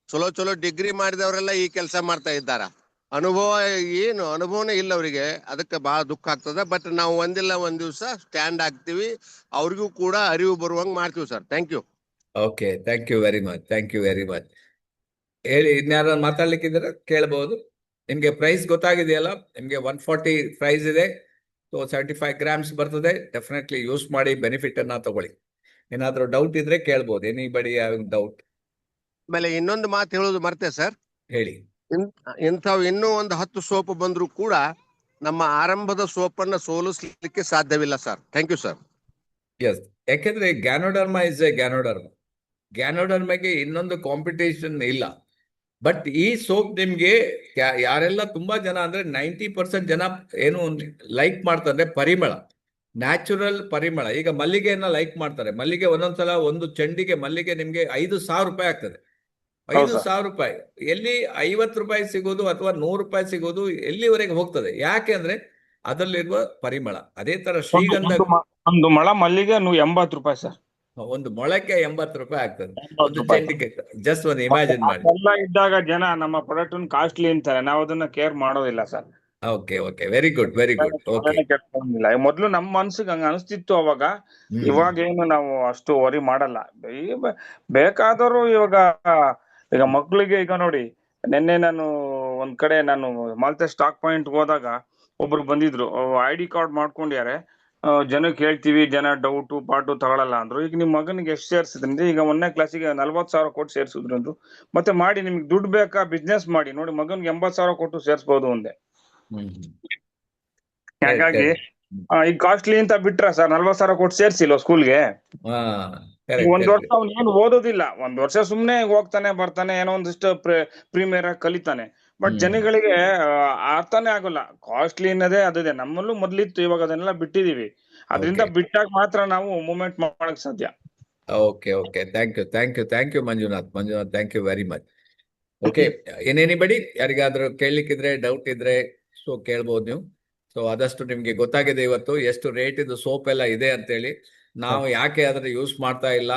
ಚಲೋ ಡಿಗ್ರಿ ಮಾಡಿದವರೆಲ್ಲ ಈ ಕೆಲಸ ಮಾಡ್ತಾ ಇದ್ದಾರ. ಅನುಭವನೇ ಇಲ್ಲ ಅವರಿಗೆ. ಅದಕ್ಕೆ ಬಹಳ ದುಃಖ ಆಗ್ತದ. ಬಟ್ ನಾವು ಒಂದಿಲ್ಲ ಒಂದ್ ದಿವಸ ಸ್ಟ್ಯಾಂಡ್ ಆಗ್ತೀವಿ, ಅವ್ರಿಗೂ ಕೂಡ ಅರಿವು ಬರುವಂಗ್ ಮಾಡ್ತೀವಿ sir. Thank you. Okay, thank you very much. ಹೇಳಿ, ಇನ್ಯಾರು ಮಾತಾಡ್ಲಿಕ್ಕಿದ್ರೆ ಕೇಳಬಹುದು. ನಿಮ್ಗೆ ಪ್ರೈಸ್ ಗೊತ್ತಾಗಿದೆಯಲ್ಲ, ನಿಮ್ಗೆ 140 ಪ್ರೈಸ್ ಇದೆ. ಸೊ 75 ಗ್ರಾಮ್ಸ್ ಬರ್ತದೆ. ಡೆಫಿನೆಟ್ಲಿ ಯೂಸ್ ಮಾಡಿ, ಬೆನಿಫಿಟ್ ಅನ್ನ ತಗೊಳ್ಳಿ. ಏನಾದ್ರೂ ಡೌಟ್ ಇದ್ರೆ ಕೇಳ್ಬೋದು. Anybody having doubt? ಆಮೇಲೆ ಇನ್ನೊಂದು ಮಾತು ಹೇಳೋದು ಮರ್ತೆ ಸರ್. ಹೇಳಿ. ಇಂಥವು ಇನ್ನೂ ಒಂದು 10 ಸೋಪ್ ಬಂದ್ರು ಕೂಡ ನಮ್ಮ ಆರಂಭದ ಸೋಪನ್ನ ಸೋಲಿಸ್ಲಿಕ್ಕೆ ಸಾಧ್ಯವಿಲ್ಲ sir. Thank you sir. Yes, ಯಾಕೆಂದ್ರೆ ಗ್ಯಾನೋಡರ್ಮಾ ಇಸ್ ಎ ಗ್ಯಾನೋಡರ್ಮಾಗೆ ಇನ್ನೊಂದು ಕಾಂಪಿಟೇಷನ್ ಇಲ್ಲ. ಬಟ್ ಈ ಸೋಪ್ ನಿಮ್ಗೆ ಯಾರೆಲ್ಲ ತುಂಬಾ ಜನ ಅಂದ್ರೆ 90% ಜನ ಏನು ಲೈಕ್ ಮಾಡ್ತಾರೆ, ಪರಿಮಳ, ನ್ಯಾಚುರಲ್ ಪರಿಮಳ. ಈಗ ಮಲ್ಲಿಗೆಯನ್ನ ಲೈಕ್ ಮಾಡ್ತಾರೆ. ಮಲ್ಲಿಗೆ ಒಂದೊಂದ್ಸಲ ಒಂದು ಚೆಂಡಿಗೆ ಮಲ್ಲಿಗೆ ನಿಮ್ಗೆ ₹5,000 ಆಗ್ತದೆ. ₹5,000 ಎಲ್ಲಿ ₹50 ಸಿಗೋದು ಅಥವಾ ₹100 ಸಿಗೋದು ಎಲ್ಲಿವರೆಗೆ ಹೋಗ್ತದೆ? ಯಾಕೆ ಅಂದ್ರೆ ಅದರಲ್ಲಿರುವ ಪರಿಮಳ. ಅದೇ ತರ ಶ್ರೀಗಂಧ, ಒಂದು ಮೊಳ ಮಲ್ಲಿಗೆ ₹80 ಸರ್. ಒಂದು ಮೊಳಕ್ಕೆ ₹80 ಆಗ್ತದೆ. ಒಂದು ಚೆಂಡಿಗೆ ಜಸ್ಟ್ ಒಂದು ಇಮ್ಯಾಜಿನ್ ಮಾಡಿ. ಎಲ್ಲ ಇದ್ದಾಗ ಜನ ನಮ್ಮ ಪ್ರಾಡಕ್ಟ್ ಕಾಸ್ಟ್ಲಿ ಅಂತಾರೆ, ನಾವು ಅದನ್ನ ಕೇರ್ ಮಾಡೋದಿಲ್ಲ sir. Okay, very good. Okay, ಮೊದ್ಲು ನಮ್ಮ ಮನ್ಸಿಗೆ ಹಂಗ ಅನಿಸ್ತಿತ್ತು ಅವಾಗ. ಇವಾಗ ಏನು ನಾವು ಅಷ್ಟು ವರಿ ಮಾಡಲ್ಲ. ಬೇಕಾದವರು ಈಗ ಮಕ್ಳಿಗೆ, ಈಗ ನೋಡಿ, ನಿನ್ನೆ ನಾನು ಒಂದ್ ಕಡೆ ನಾನು ಮಾಲ್ತೆ ಸ್ಟಾಕ್ ಪಾಯಿಂಟ್ ಹೋದಾಗ ಒಬ್ರು ಬಂದಿದ್ರು. ID ಕಾರ್ಡ್ ಮಾಡ್ಕೊಂಡ್ಯಾರೆ. ಜನಕ್ಕೆ ಹೇಳ್ತೀವಿ, ಜನ ಡೌಟು ಪಾಟು ತಗೊಳಲ್ಲ ಅಂದ್ರು. ಈಗ ನಿಮ್ ಮಗನಿಗೆ ಎಷ್ಟು ಸೇರ್ಸಿದ್ರಿ? ಈಗ 1ನೇ ಕ್ಲಾಸಿಗೆ 40,000 ಕೊಟ್ಟು ಸೇರ್ಸಿದ್ರು. ಮತ್ತೆ ಮಾಡಿ, ನಿಮ್ಗೆ ದುಡ್ಡು ಬೇಕಾ, ಬಿಸ್ನೆಸ್ ಮಾಡಿ ನೋಡಿ, ಮಗನ್ಗೆ 80,000 ಕೊಟ್ಟು ಸೇರ್ಸ್ಬೋದು ಒಂದೇ. ಹಾಗಾಗಿ ಈಗ ಕಾಸ್ಟ್ಲಿ ಅಂತ ಬಿಟ್ರ ಸರ್, 40,000 ಕೊಟ್ಟು ಸೇರ್ಸಿಲ್ವ ಸ್ಕೂಲ್ಗೆ? ಒಂದ್ ವರ್ಷ ಅವ್ನು ಏನು ಓದೋದಿಲ್ಲ, ಒಂದ್ ವರ್ಷ ಸುಮ್ನೆ ಹೋಗ್ತಾನೆ ಬರ್ತಾನೆ, ಏನೋ ಒಂದಿಷ್ಟು ಪ್ರೀಮಿಯರ್ ಆಗಿ ಕಲಿತಾನೆ. ಬಟ್ ಜನಗಳಿಗೆ ಅರ್ಥನೇ ಆಗೋಲ್ಲ. ಕಾಸ್ಟ್ಲಿ ಅನ್ನೋದೇ ಅದಿದೆ. ನಮ್ಮಲ್ಲೂ ಮೊದ್ಲಿತ್ತು, ಇವಾಗ ಅದನ್ನೆಲ್ಲ ಬಿಟ್ಟಿದೀವಿ. ಅದರಿಂದ ಬಿಟ್ಟಾಗ ಮಾತ್ರ ನಾವು ಮೂವ್ಮೆಂಟ್ ಮಾಡಕ್ ಸಾಧ್ಯ. Okay, thank you Manjunath, thank you very much. Okay, anybody ಯಾರಿಗಾದ್ರೂ ಕೇಳಲಿಕ್ಕಿದ್ರೆ, ಡೌಟ್ ಇದ್ರೆ ಸೊ ಕೇಳ್ಬೋದು ನೀವು. ಸೊ ಆದಷ್ಟು ನಿಮ್ಗೆ ಗೊತ್ತಾಗಿದೆ ಇವತ್ತು ಎಷ್ಟು ರೇಟ್ ಇದು ಸೋಪ್ ಎಲ್ಲ ಇದೆ ಅಂತೇಳಿ. ನಾವು ಯಾಕೆ ಅದನ್ನ ಯೂಸ್ ಮಾಡ್ತಾ ಇಲ್ಲ?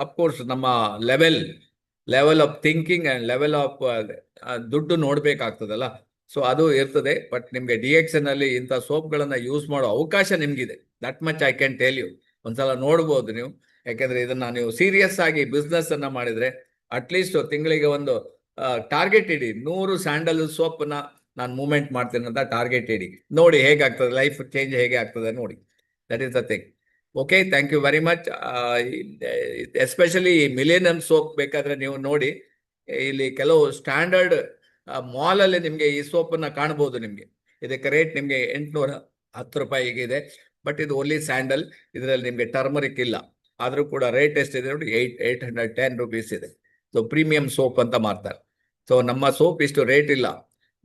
ಅಫ್ಕೋರ್ಸ್ ನಮ್ಮ level of thinking and level of ದುಡ್ಡು ನೋಡ್ಬೇಕಾಗ್ತದಲ್ಲ. ಸೊ ಅದು ಇರ್ತದೆ. ಬಟ್ ನಿಮ್ಗೆ DXN ಅಲ್ಲಿ ಇಂಥ ಸೋಪ್ಗಳನ್ನ ಯೂಸ್ ಮಾಡೋ ಅವಕಾಶ ನಿಮ್ಗಿದೆ. That much I can tell you. ಒಂದ್ಸಲ ನೋಡ್ಬೋದು ನೀವು. ಯಾಕೆಂದ್ರೆ ಇದನ್ನ ನೀವು ಸೀರಿಯಸ್ ಆಗಿ ಬಿಸ್ನೆಸ್ ಅನ್ನ ಮಾಡಿದ್ರೆ ಅಟ್ಲೀಸ್ಟ್ ತಿಂಗಳಿಗೆ ಒಂದು ಟಾರ್ಗೆಟ್ ಇಡಿ. 100 ಸ್ಯಾಂಡಲ್ ಸೋಪ್ನ ನಾನು ಮೂವ್ಮೆಂಟ್ ಮಾಡ್ತೀನಿ ಅಂತ ಟಾರ್ಗೆಟ್ ಇಡಿ. ನೋಡಿ ಹೇಗಾಗ್ತದೆ, ಲೈಫ್ ಚೇಂಜ್ ಹೇಗೆ ಆಗ್ತದೆ ನೋಡಿ. That is the thing. Okay, thank you very much. Especially millennium soap ಬೇಕಾದ್ರೆ ನೀವು ನೋಡಿ, ಇಲ್ಲಿ ಕೆಲವು ಸ್ಟ್ಯಾಂಡರ್ಡ್ ಮಾಲ್ ಅಲ್ಲಿ ನಿಮ್ಗೆ ಈ ಸೋಪನ್ನ ಕಾಣಬಹುದು. ನಿಮ್ಗೆ ಇದಕ್ಕೆ ರೇಟ್ ನಿಮ್ಗೆ ₹810 ಇದೆ. ಬಟ್ ಇದು ಓನ್ಲಿ ಸ್ಯಾಂಡಲ್. ಇದರಲ್ಲಿ ನಿಮ್ಗೆ ಟರ್ಮರಿಕ್ ಇಲ್ಲ. ಆದ್ರೂ ಕೂಡ ರೇಟ್ ಎಷ್ಟಿದೆ ನೋಡಿ, ₹810 ಇದೆ. ಸೊ ಪ್ರೀಮಿಯಂ ಸೋಪ್ ಅಂತ ಮಾಡ್ತಾರೆ. ಸೊ ನಮ್ಮ ಸೋಪ್ ಇಷ್ಟು ರೇಟ್ ಇಲ್ಲ.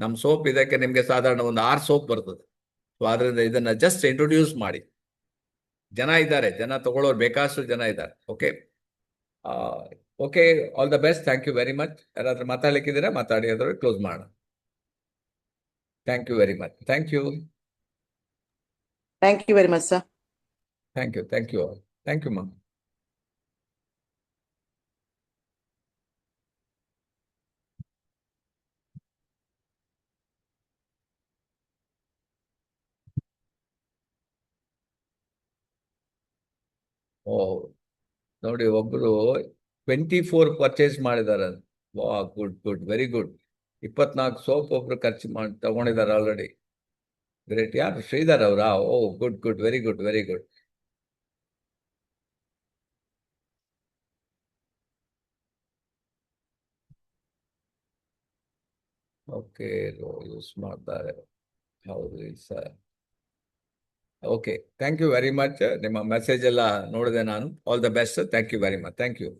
ನಮ್ಮ ಸೋಪ್ ಇದಕ್ಕೆ ನಿಮ್ಗೆ ಸಾಧಾರಣ ಒಂದು 6 ಸೋಪ್ ಬರ್ತದೆ. ಸೊ ಆದ್ರಿಂದ ಇದನ್ನ ಜಸ್ಟ್ ಇಂಟ್ರೊಡ್ಯೂಸ್ ಮಾಡಿ. ಜನ ಇದ್ದಾರೆ, ಜನ ತಗೊಳ್ಳೋರು ಬೇಕಾದಷ್ಟು ಜನ ಇದ್ದಾರೆ. Okay, all the best. Thank you very much. ಯಾರಾದ್ರೂ ಮಾತಾಡ್ಲಿಕ್ಕಿದ್ದೀರಾ ಮಾತಾಡಿ, ಅದ್ರ ಕ್ಲೋಸ್ ಮಾಡೋಣ. Thank you very much. Thank you. Thank you very much sir. Thank you all. Thank you, ma'am. ಓ, ನೋಡಿ, ಒಬ್ರು 24 ಪರ್ಚೇಸ್ ಮಾಡಿದ್ದಾರೆ. ವಾ, ಗುಡ್, ವೆರಿ ಗುಡ್. 24 ಸೋಪ್ ಒಬ್ರು ಖರ್ಚು ಮಾಡಿ ತಗೊಂಡಿದ್ದಾರೆ ಆಲ್ರೆಡಿ. ಗ್ರೇಟ್. ಯಾರು, ಶ್ರೀಧರ್ ಅವರಾ? Oh, good, very good. Okay, use ಮಾಡ್ತಾರೆ. ಹೌದು sir. Okay, thank you very much. ನಿಮ್ಮ ಮೆಸೇಜ್ ಎಲ್ಲ ನೋಡಿದೆ ನಾನು. All the best. Thank you very much. Thank you.